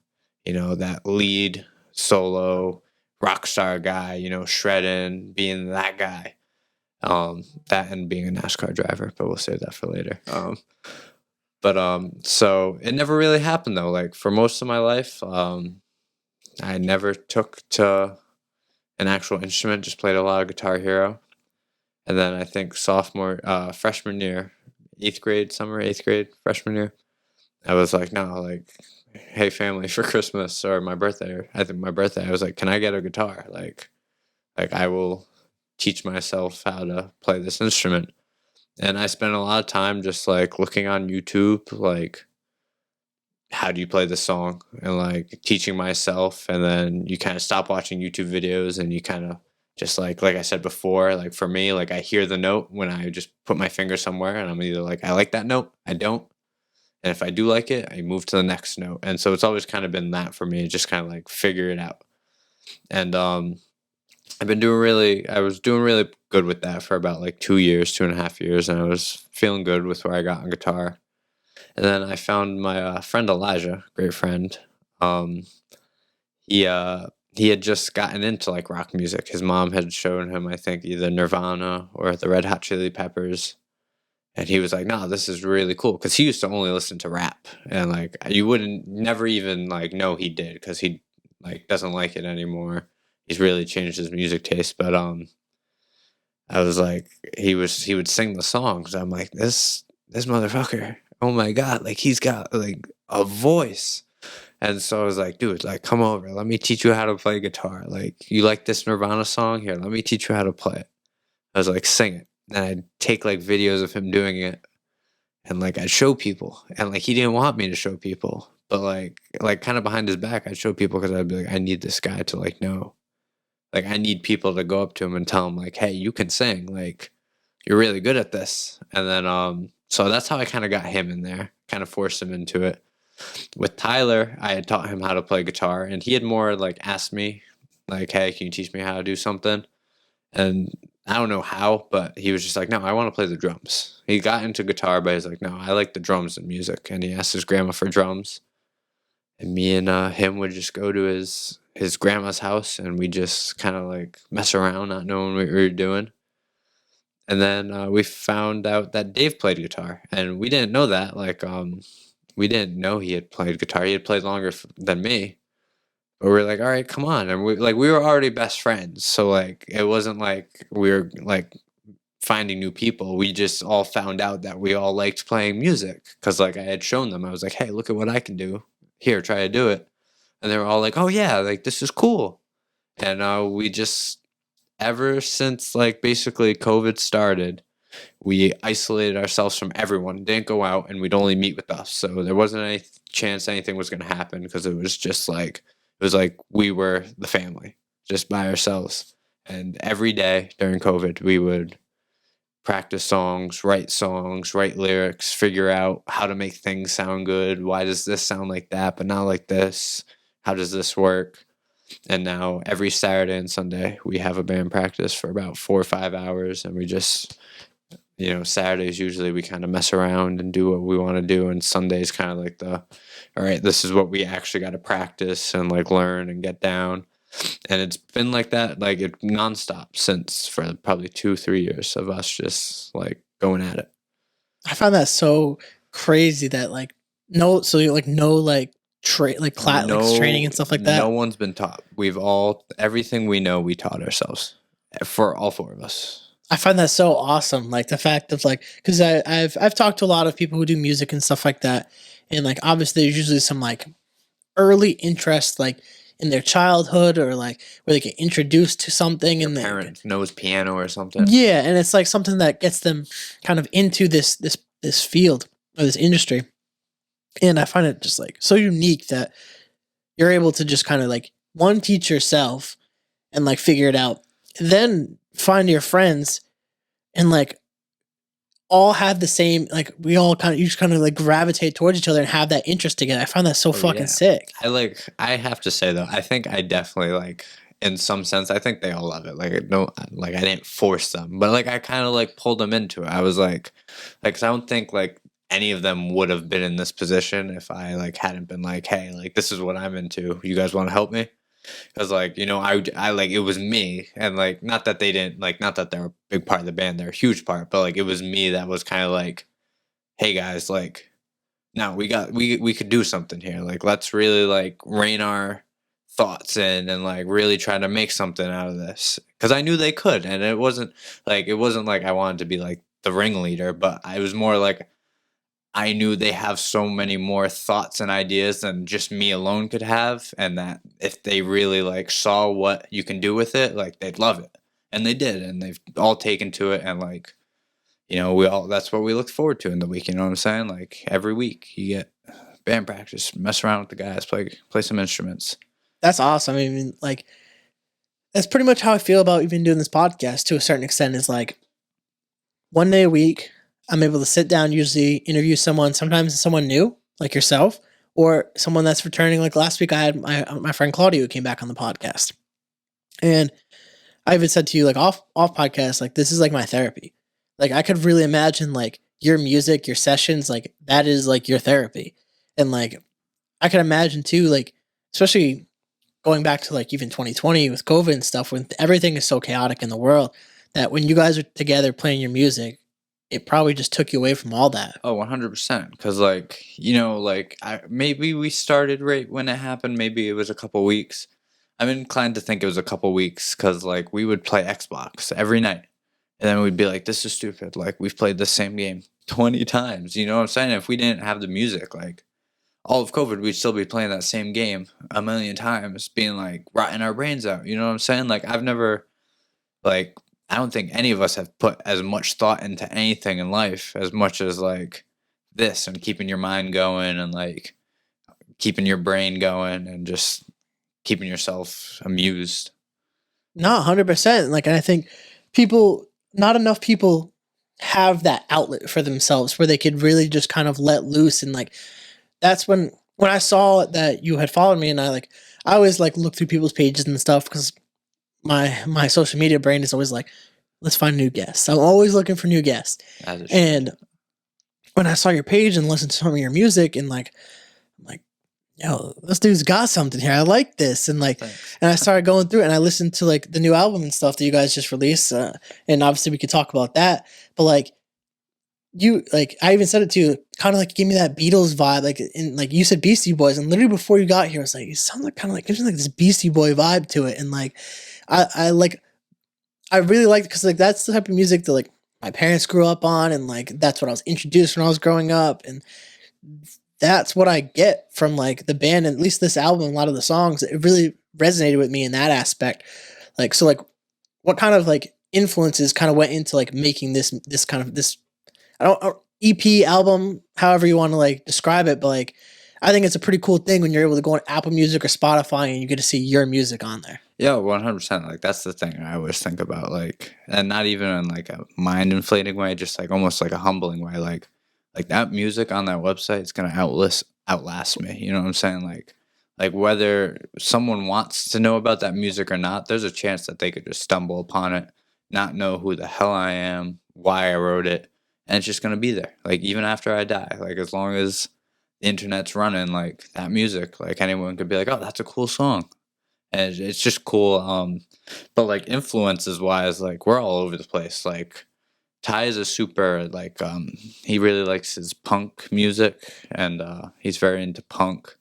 you know, that lead solo rock star guy, you know, shredding, being that guy. That and being a NASCAR driver, but we'll save that for later. So it never really happened though. Like for most of my life, I never took to an actual instrument, just played a lot of Guitar Hero. And then I think freshman year, 8th grade, freshman year, I was like, no, like, hey family, for Christmas or my birthday, I think my birthday, I was like, can I get a guitar? Like I will teach myself how to play this instrument. And I spent a lot of time just like looking on YouTube, like, how do you play this song? And like teaching myself. And then you kind of stop watching YouTube videos and you kind of just like I said before, like for me, like I hear the note when I just put my finger somewhere and I'm either like, I like that note, I don't. And if I do like it, I move to the next note. And so it's always kind of been that for me, just kind of like figure it out. And I was doing really good with that for about like 2.5 years. And I was feeling good with where I got on guitar. And then I found my friend Elijah, great friend. He had just gotten into like rock music. His mom had shown him, I think, either Nirvana or the Red Hot Chili Peppers. And he was like, "No, this is really cool," because he used to only listen to rap, and like you wouldn't never even like know he did because he like doesn't like it anymore. He's really changed his music taste, but I was like, he would sing the songs. I'm like, this motherfucker. Oh my god, like he's got like a voice. And so I was like, dude, like come over. Let me teach you how to play guitar. Like you like this Nirvana song? Here, let me teach you how to play it. I was like, sing it. And I'd take like videos of him doing it and like I'd show people. And like he didn't want me to show people. But like kind of behind his back, I'd show people because I'd be like, I need this guy to like know. Like I need people to go up to him and tell him like, hey, you can sing. Like you're really good at this. And then so that's how I kind of got him in there, kind of forced him into it. With Tyler, I had taught him how to play guitar and he had more like asked me like, hey, can you teach me how to do something? And I don't know how, but he was just like, no, I want to play the drums. He got into guitar, but he's like, no, I like the drums and music. And he asked his grandma for drums. And me and him would just go to his grandma's house and we just kind of like mess around, not knowing what we were doing. And then we found out that Dave played guitar, and we didn't know that. Like, we didn't know he had played guitar. He had played longer than me. But we were like, all right, come on. And we were already best friends. So like it wasn't like we were like finding new people. We just all found out that we all liked playing music because like I had shown them. I was like, hey, look at what I can do. Here, try to do it. And they were all like, oh yeah, like this is cool. And we just ever since like basically COVID started, we isolated ourselves from everyone, didn't go out, and we'd only meet with us. So there wasn't any chance anything was going to happen because it was just like we were the family just by ourselves. And every day during COVID, we would practice songs, write lyrics, figure out how to make things sound good. Why does this sound like that, but not like this? How does this work? And now every Saturday and Sunday, we have a band practice for about 4 or 5 hours. And we just, Saturdays usually we kind of mess around and do what we want to do. And Sundays kind of like all right, this is what we actually got to practice and like learn and get down. And it's been like that, like it nonstop since for probably 2-3 years of us just like going at it. I found that so crazy that like no, so you like no like like training and stuff like that. No one's been taught. Everything we know, we taught ourselves for all 4 of us. I find that so awesome. Like the fact of like, because I've talked to a lot of people who do music and stuff like that, and like obviously there's usually some like early interest like in their childhood or like where they get introduced to something and their parent knows piano or something. Yeah, and it's like something that gets them kind of into this field or this industry. And I find it just like so unique that you're able to just kind of like one teach yourself and like figure it out, then find your friends and like all have the same like we all kind of you just kind of like gravitate towards each other and have that interest together. I find that so fucking sick. I have to say though, I think I definitely like in some sense I think they all love it. Like I didn't force them, but like I kind of like pulled them into it. I was like 'cause I don't think like any of them would have been in this position if I like hadn't been like, hey, like this is what I'm into. You guys want to help me? Because like I like it was me, and like not that they didn't like not that they're a big part of the band, they're a huge part, but like it was me that was kind of like, hey guys, like no, we could do something here. Like let's really like rein our thoughts in and like really try to make something out of this. Because I knew they could, and it wasn't like I wanted to be like the ringleader, but I was more like I knew they have so many more thoughts and ideas than just me alone could have, and that if they really like saw what you can do with it, like they'd love it. And they did, and they've all taken to it, and like that's what we look forward to in the week, you know what I'm saying? Like every week you get band practice, mess around with the guys, play some instruments. That's awesome. I mean, like that's pretty much how I feel about even doing this podcast to a certain extent is like one day a week I'm able to sit down, usually interview someone, sometimes someone new, like yourself, or someone that's returning. Like last week, I had my friend Claudia who came back on the podcast. And I even said to you, like off podcast, like this is like my therapy. Like I could really imagine like your music, your sessions, like that is like your therapy. And like I could imagine too, like especially going back to like even 2020 with COVID and stuff, when everything is so chaotic in the world, that when you guys are together playing your music, it probably just took you away from all that. Oh, 100%. Because, like, like, maybe we started right when it happened. Maybe it was a couple weeks. I'm inclined to think it was a couple weeks because, like, we would play Xbox every night. And then we'd be like, this is stupid. Like, we've played the same game 20 times. You know what I'm saying? If we didn't have the music, like, all of COVID, we'd still be playing that same game a million times, being like, rotting our brains out. You know what I'm saying? Like, I've never, like, I don't think any of us have put as much thought into anything in life as much as like this and keeping your mind going and like keeping your brain going and just keeping yourself amused. No, 100%. Like, and I think not enough people have that outlet for themselves where they could really just kind of let loose. And like, that's when I saw that you had followed me, and I always like look through people's pages and stuff because my social media brain is always like, let's find new guests. I'm always looking for new guests. As it should. And when I saw your page and listened to some of your music, and like, I'm like, yo, this dude's got something here. I like this. And like, Thanks. and I started going through it, and I listened to like the new album and stuff that you guys just released. And obviously we could talk about that, but like, I even said it to you, kind of like give me that Beatles vibe, like in like you said Beastie Boys, and literally before you got here, I was like, it sounds like kind of like gives me like this Beastie Boy vibe to it, and like I really like it because like that's the type of music that like my parents grew up on, and like that's what I was introduced when I was growing up, and that's what I get from like the band, and at least this album, a lot of the songs, it really resonated with me in that aspect. Like, so like, what kind of like influences kind of went into like making this kind of this EP album, however you want to like describe it, but like I think it's a pretty cool thing when you're able to go on Apple Music or Spotify and you get to see your music on there. Yeah, 100%. Like, that's the thing I always think about. Like, and not even in like a mind inflating way, just like almost like a humbling way. Like that music on that website is going to outlast me. You know what I'm saying? Like whether someone wants to know about that music or not, there's a chance that they could just stumble upon it, not know who the hell I am, why I wrote it, and it's just going to be there. Like, even after I die, like, as long as the internet's running, like, that music, like, anyone could be like, oh, that's a cool song. And it's just cool. But like, influences wise, like, we're all over the place. Like, Ty is a super, like, he really likes his punk music, and he's very into punk.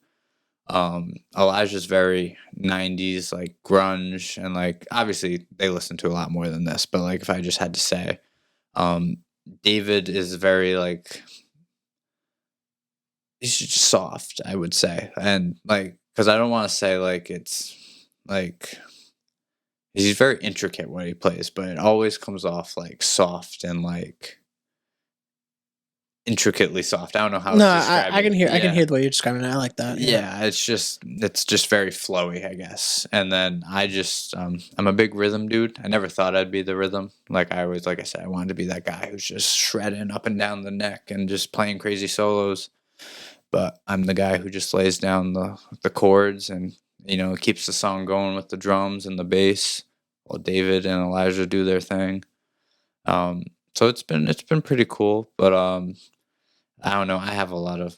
Elijah's very 90s, like, grunge, and like, obviously they listen to a lot more than this, but like, if I just had to say, David is very like, he's just soft, I would say. And like, because I don't want to say like it's like, he's very intricate when he plays, but it always comes off like soft and like intricately soft. I don't know how No, to describe I can it. hear Yeah. the way you're describing it. I like that. Yeah, it's just very flowy, I guess. And then I just I'm a big rhythm dude. I never thought I'd be the rhythm. Like, I always, like I said, I wanted to be that guy who's just shredding up and down the neck and just playing crazy solos. But I'm the guy who just lays down the chords and keeps the song going with the drums and the bass while David and Elijah do their thing. So it's been pretty cool, but I don't know. I have a lot of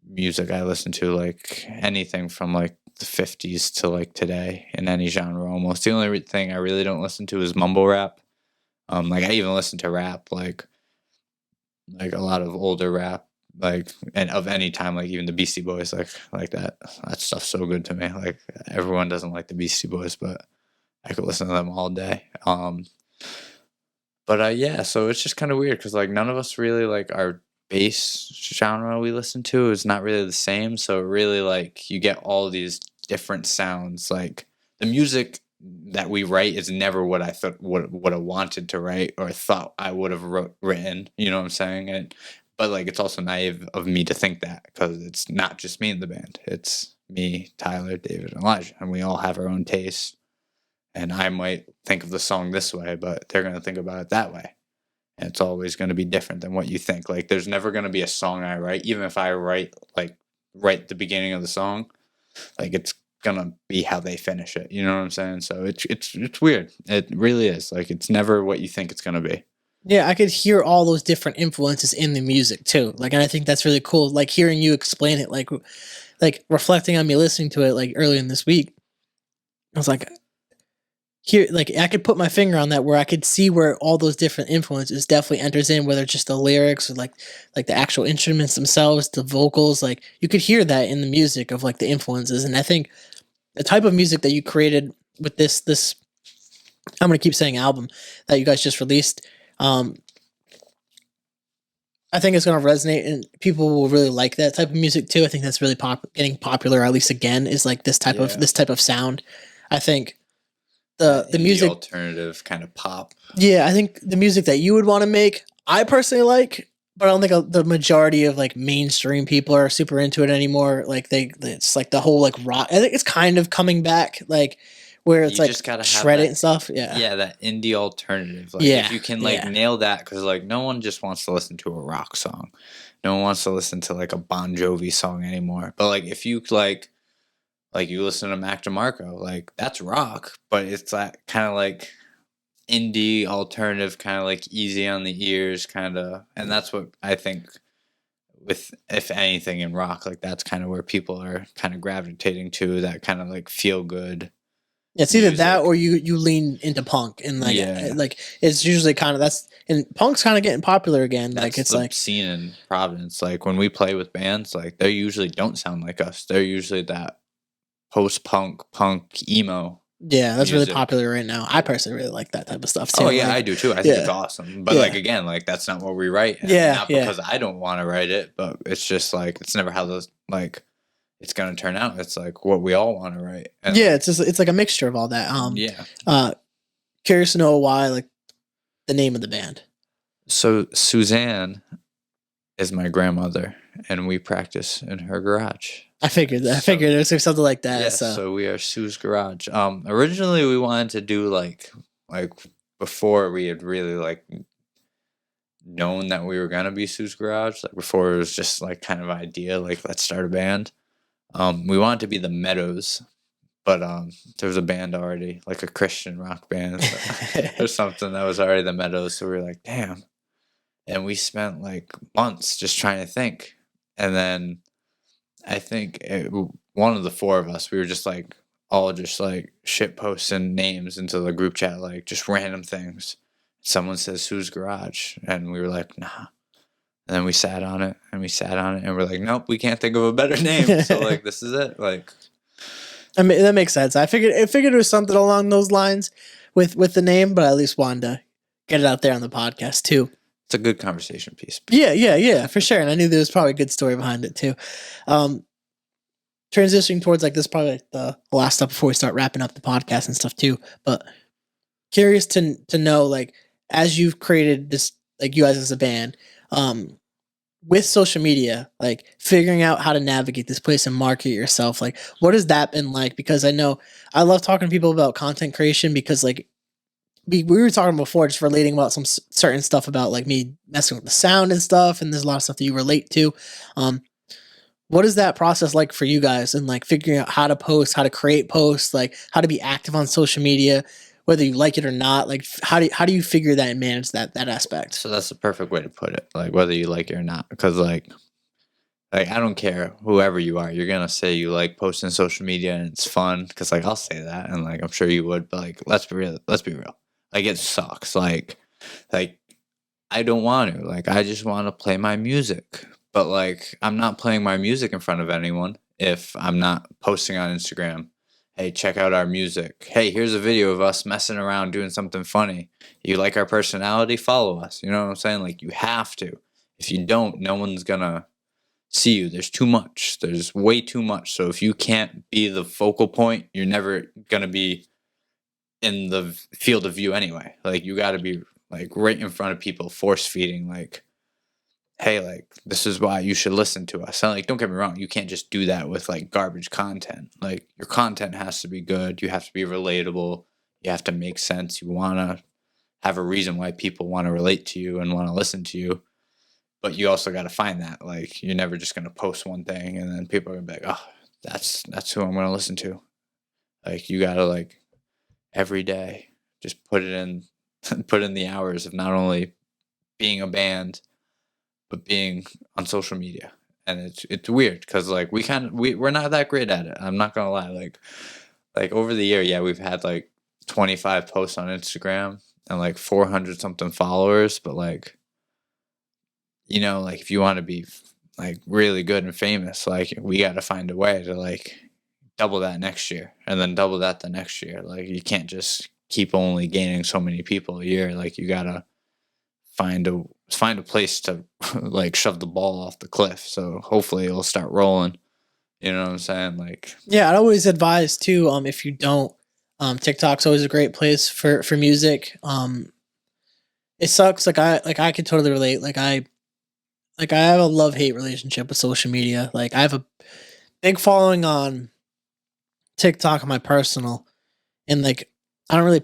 music I listen to, like anything from like the 50s to like today in any genre almost. The only thing I really don't listen to is mumble rap. Like, I even listen to rap, like a lot of older rap, like, and of any time, like even the Beastie Boys, like that stuff's so good to me. Like, everyone doesn't like the Beastie Boys, but I could listen to them all day. But yeah, so it's just kind of weird because like none of us really, like, our bass genre we listen to is not really the same. So really, like, you get all these different sounds. Like, the music that we write is never what I thought what I wanted to write or thought I would have written. You know what I'm saying? But like, it's also naive of me to think that because it's not just me in the band. It's me, Tyler, David, and Elijah, and we all have our own taste. And I might think of the song this way, but they're going to think about it that way. And it's always going to be different than what you think. Like, there's never going to be a song I write, even if I write the beginning of the song, like, it's going to be how they finish it. You know what I'm saying? So it's weird. It really is. Like, it's never what you think it's going to be. Yeah, I could hear all those different influences in the music too. Like, and I think that's really cool. Like, hearing you explain it, like reflecting on me listening to it like earlier in this week, I was like, hear, like, I could put my finger on that, where I could see where all those different influences definitely enters in, whether it's just the lyrics or like the actual instruments themselves, the vocals. Like, you could hear that in the music of like the influences. And I think the type of music that you created with this I'm gonna keep saying album that you guys just released. Um, I think it's gonna resonate, and people will really like that type of music too. I think that's really getting popular, at least again, is like Yeah. this type of sound. I think That the indie music, alternative kind of pop. yeah, I think the music that you would want to make, I personally like, but I don't think the majority of like mainstream people are super into it anymore. Like it's like the whole like rock. I think it's kind of coming back, like where it's You like just gotta have shredded that. and stuff. Yeah, Yeah, that indie alternative. Like yeah, if you can like yeah. nail that, because like no one just wants to listen to a rock song. No one wants to listen to like a Bon Jovi song anymore. But like if you like you listen to Mac DeMarco, like that's rock, but it's that kind of like indie alternative, kind of like easy on the ears, kind of, and that's what I think with, if anything, in rock, like that's kind of where people are kind of gravitating to, that kind of like feel good It's either that music. or you lean into punk, and Yeah. like it's usually kind of that's, and punk's kind of getting popular again. Like That's it's the like, scene in Providence. Like when we play with bands, like they usually don't sound like us. They're usually that punk emo yeah, that's really music. popular right now. I personally really like that type of stuff too. Oh yeah, Like, I do too. I think it's yeah, awesome. But yeah, like again, like that's not what we write. And yeah, not yeah, because I don't want to write it, but it's just like it's never how those like it's gonna turn out. It's like what we all want to write. And yeah. It's just, it's like a mixture of all that. yeah. Curious to know why, like, the name of the band. So Suzanne is my grandmother, and we practice in her garage. I figured So- it was something like that. Yes, so we are Sue's Garage. Originally we wanted to do like before we had really like known that we were gonna be Sue's Garage, like before it was just like kind of idea, like let's start a band. We wanted to be the Meadows, but there was a band already, like a Christian rock band or something that was already the Meadows, so we were like, damn. And we spent like months just trying to think. And then I think one of the four of us, we were just like all just like shit posting names into the group chat, like just random things. Someone says Sue's Garage, and we were like, nah. And then we sat on it, and and we're like, nope, we can't think of a better name. So like, this is it. Like, I mean, that makes sense. I figured it was something along those lines with the name, but I at least wanted to get it out there on the podcast too. it's a good conversation piece. Yeah, for sure. And I knew there was probably a good story behind it too. Transitioning towards like this, is probably like the last stuff before we start wrapping up the podcast and stuff too. But curious to know, like, as you've created this, like you guys as a band, with social media, like figuring out how to navigate this place and market yourself, like what has that been like? Because I know I love talking to people about content creation, because like we were talking before, just relating about some certain stuff about like me messing with the sound and stuff, and there's a lot of stuff that you relate to. What is that process like for you guys, and like figuring out how to post, how to create posts, like how to be active on social media, whether you like it or not? Like how do you figure that and manage that aspect? So that's the perfect way to put it. Like whether you like it or not, because like I don't care whoever you are, you're gonna say you like posting social media and it's fun. Because like I'll say that, and like I'm sure you would, but like let's be real. Like it sucks. Like I don't want to. Like I just want to play my music. But like I'm not playing my music in front of anyone if I'm not posting on Instagram. Hey, check out our music. Hey, here's a video of us messing around doing something funny. You like our personality? Follow us. You know what I'm saying? Like you have to. If you don't, no one's gonna see you. There's too much. There's way too much. So if you can't be the focal point, you're never gonna be in the field of view anyway. Like you gotta be like right in front of people, force feeding, like, hey, like this is why you should listen to us. And like, don't get me wrong, you can't just do that with like garbage content. Like your content has to be good. You have to be relatable. You have to make sense. You want to have a reason why people want to relate to you and want to listen to you. But you also got to find that. Like you're never just going to post one thing and then people are going to be like, oh, that's who I'm going to listen to. Like you got to like every day just put in the hours of not only being a band but being on social media. And it's weird because like we're not that great at it. I'm not gonna lie. Like over the year, yeah, we've had like 25 posts on Instagram and like 400 something followers, but like, you know, like if you want to be like really good and famous, like we got to find a way to like double that next year and then double that the next year. Like you can't just keep only gaining so many people a year. Like you got to find a place to like shove the ball off the cliff. So hopefully it'll start rolling. You know what I'm saying? Like, Yeah, I'd always advise too, if you don't, TikTok's always a great place for music. It sucks. I could totally relate. I have a love-hate relationship with social media. Like I have a big following on TikTok on my personal, and like I don't really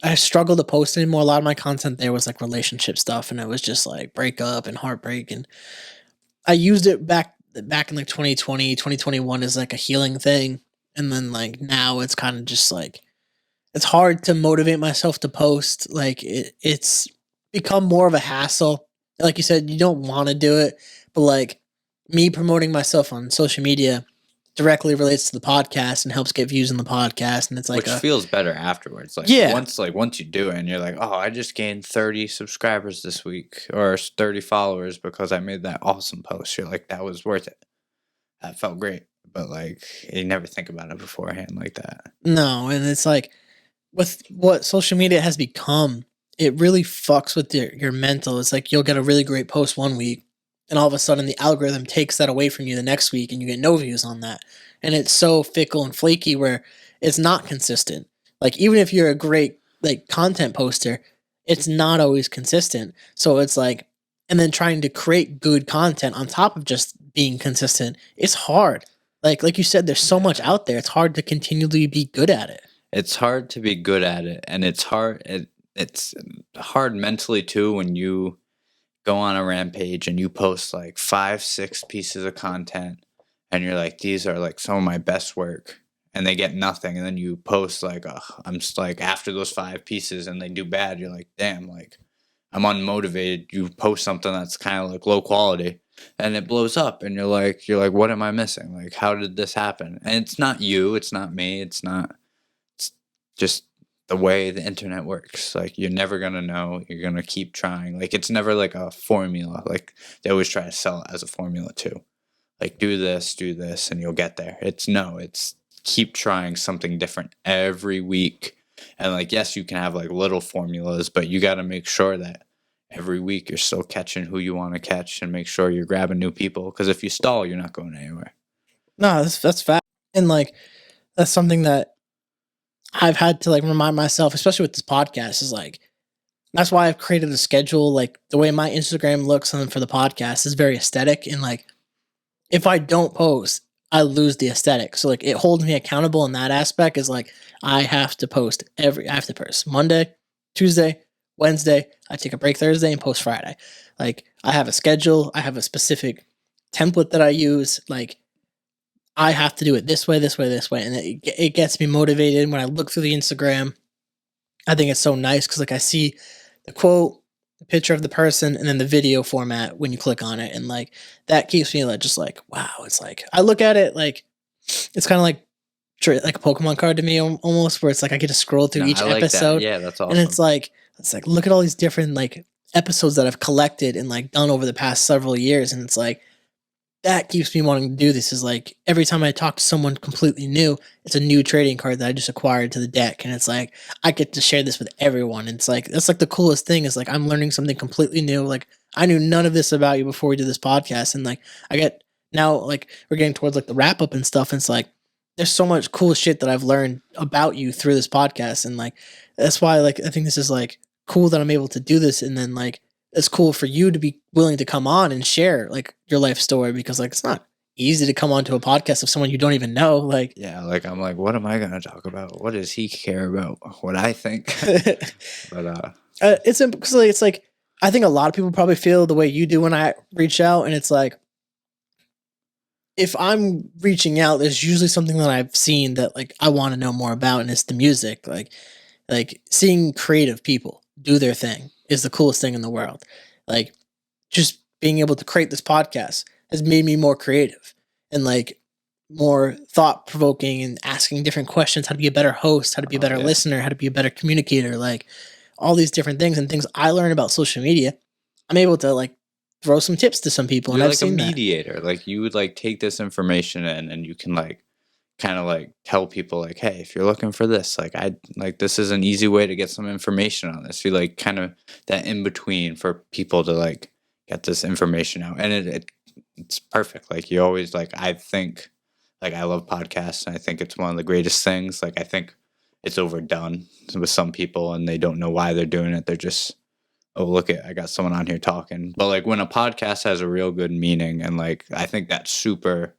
I struggle to post anymore. A lot of my content there was like relationship stuff, and it was just like breakup and heartbreak. And I used it back in like 2020, 2021 as like a healing thing. And then like now it's kind of just like it's hard to motivate myself to post. Like it's become more of a hassle. Like you said, you don't want to do it, but like me promoting myself on social media directly relates to the podcast and helps get views in the podcast. And it's like which feels better afterwards. Yeah. Once you do it and you're like, oh, I just gained 30 subscribers this week or 30 followers because I made that awesome post. You're like, that was worth it. That felt great. But like you never think about it beforehand like that. No, and it's like with what social media has become, it really fucks with your mental. It's like you'll get a really great post one week, and all of a sudden the algorithm takes that away from you the next week, and you get no views on that. And it's so fickle and flaky where it's not consistent. Like even if you're a great like content poster, it's not always consistent. So it's like, and then trying to create good content on top of just being consistent, it's hard. Like you said, there's so much out there. It's hard to continually be good at it. It's hard to be good at it, and it's hard mentally too when you go on a rampage and you post like 5-6 pieces of content and you're like, these are like some of my best work, and they get nothing, and then you post like, oh, I'm just like after those 5 pieces and they do bad, you're like, damn, like I'm unmotivated. You post something that's kind of like low quality and it blows up, and you're like, what am I missing? Like, how did this happen? And it's not you, it's not me, it's just the way the internet works. Like you're never gonna know. You're gonna keep trying. Like it's never like a formula. Like they always try to sell it as a formula too. Like do this, and you'll get there. It's keep trying something different every week. And like yes, you can have like little formulas, but you got to make sure that every week you're still catching who you want to catch, and make sure you're grabbing new people. Because if you stall, you're not going anywhere. No, that's fact. And like that's something that I've had to like remind myself, especially with this podcast, is like that's why I've created a schedule. Like the way my Instagram looks and for the podcast is very aesthetic, and like if I don't post, I lose the aesthetic. So like it holds me accountable in that aspect. Is like I have to post I have to post Monday, Tuesday, Wednesday. I take a break Thursday and post Friday. Like I have a schedule. I have a specific template that I use. Like I have to do it this way, this way, this way. And it gets me motivated when I look through the Instagram. I think it's so nice because like I see the quote, the picture of the person, and then the video format when you click on it. And like that keeps me like just like, wow. It's like I look at it like it's kind of like a Pokemon card to me almost, where it's like I get to scroll through each episode. Yeah, that's awesome. And it's like look at all these different like episodes that I've collected and like done over the past several years. And it's like that keeps me wanting to do this. Is like every time I talk to someone completely new, it's a new trading card that I just acquired to the deck, and it's like I get to share this with everyone. And it's like that's like the coolest thing is like I'm learning something completely new. Like I knew none of this about you before we did this podcast, and like I get now like we're getting towards like the wrap up and stuff, and it's like there's so much cool shit that I've learned about you through this podcast, and like that's why like I think this is like cool that I'm able to do this, and then like it's cool for you to be willing to come on and share like your life story, because like it's not easy to come onto a podcast of someone you don't even know. Like yeah, like I'm like, what am I gonna talk about? What does he care about? What I think? But it's because like, it's like I think a lot of people probably feel the way you do when I reach out, and it's like if I'm reaching out, there's usually something that I've seen that like I want to know more about, and it's the music. Like seeing creative people do their thing is the coolest thing in the world. Like just being able to create this podcast has made me more creative. And like more thought provoking and asking different questions, how to be a better host, how to be a Oh better yeah. listener, how to be a better communicator, like all these different things and things I learn about social media. I'm able to like throw some tips to some people, and You're I've like a seen that. mediator. Like you would like take this information in and you can like kind of like tell people like, hey, if you're looking for this, like I like this is an easy way to get some information on this. You like kind of that in between for people to like get this information out. And it's perfect. Like you always like I think like I love podcasts and I think it's one of the greatest things. Like I think it's overdone with some people and they don't know why they're doing it. They're just oh look at I got someone on here talking. But like when a podcast has a real good meaning and like I think that's super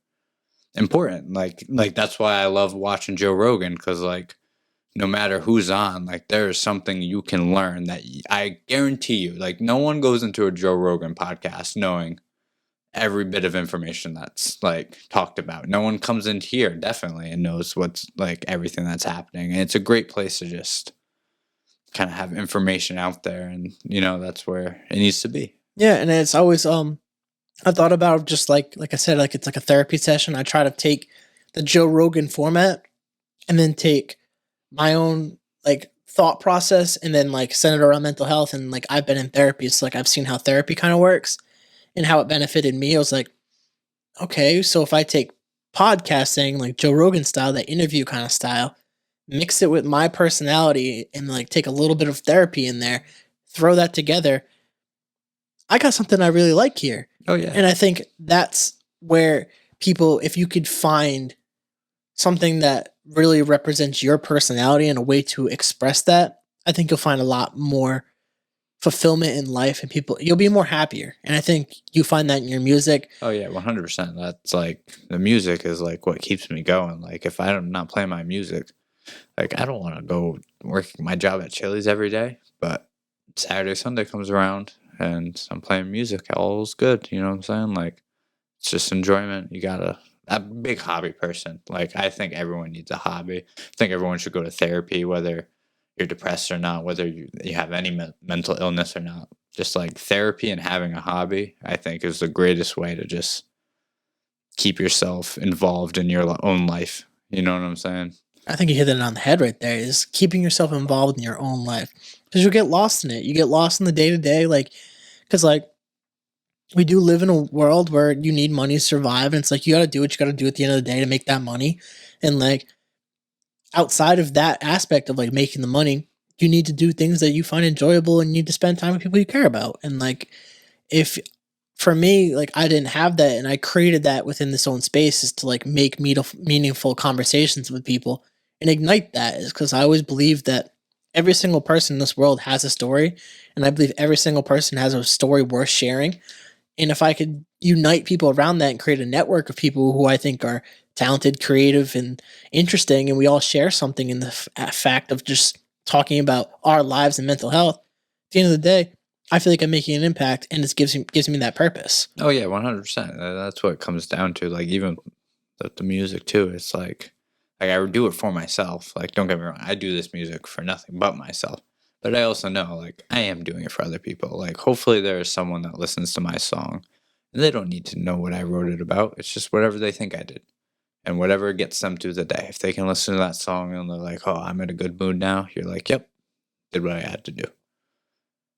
important. Like that's why I love watching Joe Rogan because like no matter who's on, like there is something you can learn that I guarantee you, like no one goes into a Joe Rogan podcast knowing every bit of information that's like talked about. No one comes in here definitely and knows what's like everything that's happening. And it's a great place to just kind of have information out there and you know that's where it needs to be. Yeah, and it's always I thought about just like I said, like it's like a therapy session. I try to take the Joe Rogan format and then take my own like thought process and then like center it around mental health. And like I've been in therapy, so like I've seen how therapy kind of works and how it benefited me. I was like, okay, so if I take podcasting like Joe Rogan style, that interview kind of style, mix it with my personality and like take a little bit of therapy in there, throw that together, I got something I really like here. Oh yeah. And I think that's where people, if you could find something that really represents your personality and a way to express that, I think you'll find a lot more fulfillment in life and people, you'll be more happier. And I think you find that in your music. Oh yeah, 100%. That's like the music is like what keeps me going. Like if I'm not playing my music, like I don't want to go work my job at Chili's every day, but Saturday, Sunday comes around and I'm playing music, all's good. You know what I'm saying? Like it's just enjoyment. You gotta a big hobby person. Like I think everyone needs a hobby. I think everyone should go to therapy, whether you're depressed or not, whether you have any mental illness or not. Just like therapy and having a hobby, I think is the greatest way to just keep yourself involved in your own life. You know what I'm saying? I think you hit it on the head right there is keeping yourself involved in your own life because you'll get lost in it. You get lost in the day to day, like, because like we do live in a world where you need money to survive. And it's like, you got to do what you got to do at the end of the day to make that money. And like, outside of that aspect of like making the money, you need to do things that you find enjoyable and you need to spend time with people you care about. And like, if for me, like I didn't have that and I created that within this own space is to like make meaningful conversations with people and ignite that is because I always believe that every single person in this world has a story. And I believe every single person has a story worth sharing. And if I could unite people around that and create a network of people who I think are talented, creative, and interesting, and we all share something in the fact of just talking about our lives and mental health, at the end of the day, I feel like I'm making an impact, and it gives me that purpose. Oh yeah, 100%. That's what it comes down to. Like even the music too. It's like I would do it for myself. Like don't get me wrong, I do this music for nothing but myself. But I also know like I am doing it for other people. Like hopefully there is someone that listens to my song and they don't need to know what I wrote it about. It's just whatever they think I did. And whatever gets them through the day. If they can listen to that song and they're like, "Oh, I'm in a good mood now." You're like, "Yep, did what I had to do."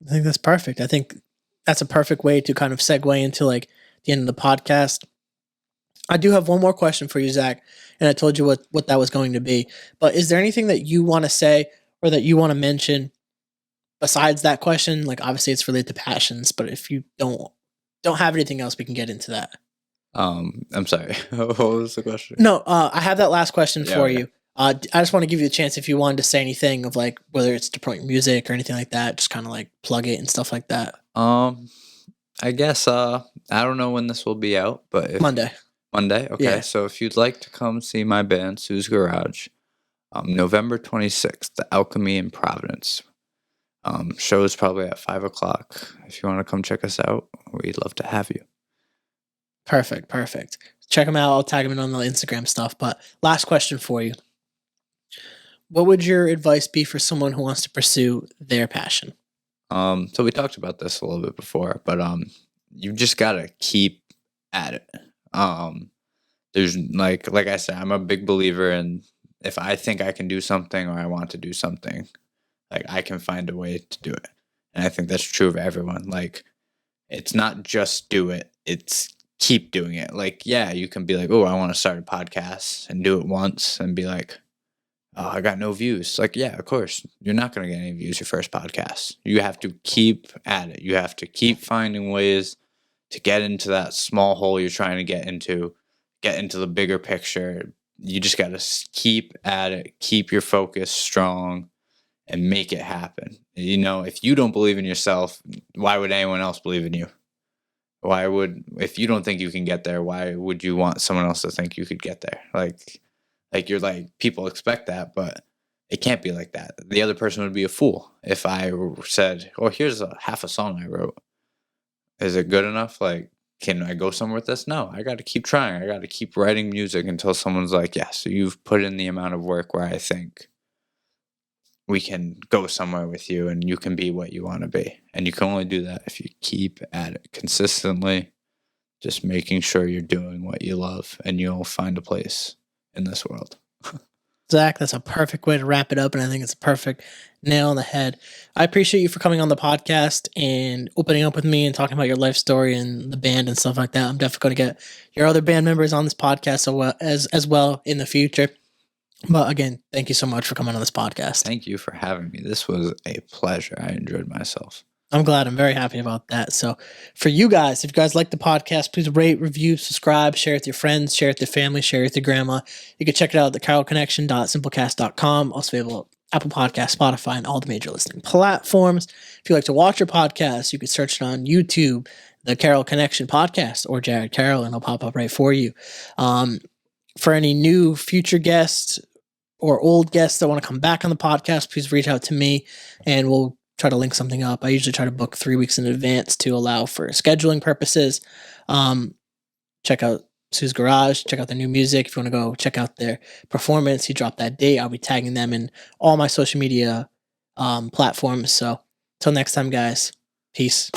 I think that's perfect. I think that's a perfect way to kind of segue into like the end of the podcast. I do have one more question for you, Zach, and I told you what that was going to be. But is there anything that you want to say or that you want to mention besides that question? Like obviously it's related to passions, but if you don't have anything else, we can get into that. I'm sorry. What was the question? No, I have that last question Yeah, for okay. you. I just want to give you a chance if you wanted to say anything of like whether it's to promote music or anything like that, just kind of like plug it and stuff like that. I guess I don't know when this will be out, but if Monday. Monday, okay. Yeah. So if you'd like to come see my band, Sue's Garage, November 26th, the Alchemy in Providence. Show is probably at 5 o'clock. If you want to come check us out, we'd love to have you. Perfect. Check them out. I'll tag them in on the Instagram stuff. But last question for you. What would your advice be for someone who wants to pursue their passion? So we talked about this a little bit before, but you just gotta keep at it. There's like I said, I'm a big believer in if I think I can do something or I want to do something, like I can find a way to do it. And I think that's true of everyone. Like it's not just do it, it's keep doing it. Like, yeah, you can be like, oh, I want to start a podcast and do it once and be like, oh, I got no views. Like, yeah, of course, you're not going to get any views your first podcast. You have to keep at it. You have to keep finding ways to get into that small hole you're trying to get into the bigger picture. You just got to keep at it, keep your focus strong, and make it happen. You know, if you don't believe in yourself, why would anyone else believe in you? If you don't think you can get there, why would you want someone else to think you could get there? Like you're like, people expect that, but it can't be like that. The other person would be a fool if I said, oh, here's half a song I wrote. Is it good enough? Like, can I go somewhere with this? No, I got to keep trying. I got to keep writing music until someone's like, yeah, so you've put in the amount of work where I think we can go somewhere with you and you can be what you want to be. And you can only do that if you keep at it consistently, just making sure you're doing what you love, and you'll find a place in this world. Zach, that's a perfect way to wrap it up, and I think it's a perfect nail on the head. I appreciate you for coming on the podcast and opening up with me and talking about your life story and the band and stuff like that. I'm definitely going to get your other band members on this podcast as well in the future. But again, thank you so much for coming on this podcast. Thank you for having me. This was a pleasure. I enjoyed myself. I'm glad. I'm very happy about that. So for you guys, if you guys like the podcast, please rate, review, subscribe, share it with your friends, share it with your family, share it with your grandma. You can check it out at thecarrollconnection.simplecast.com. Also available at Apple Podcasts, Spotify, and all the major listening platforms. If you like to watch your podcast, you can search it on YouTube, the Carroll Connection Podcast, or Jared Carroll, and it'll pop up right for you. For any new future guests or old guests that want to come back on the podcast, please reach out to me and we'll try to link something up. I usually try to book 3 weeks in advance to allow for scheduling purposes. Check out Sue's Garage, check out their new music. If you want to go check out their performance, he dropped that date. I'll be tagging them in all my social media platforms. So until next time, guys, peace.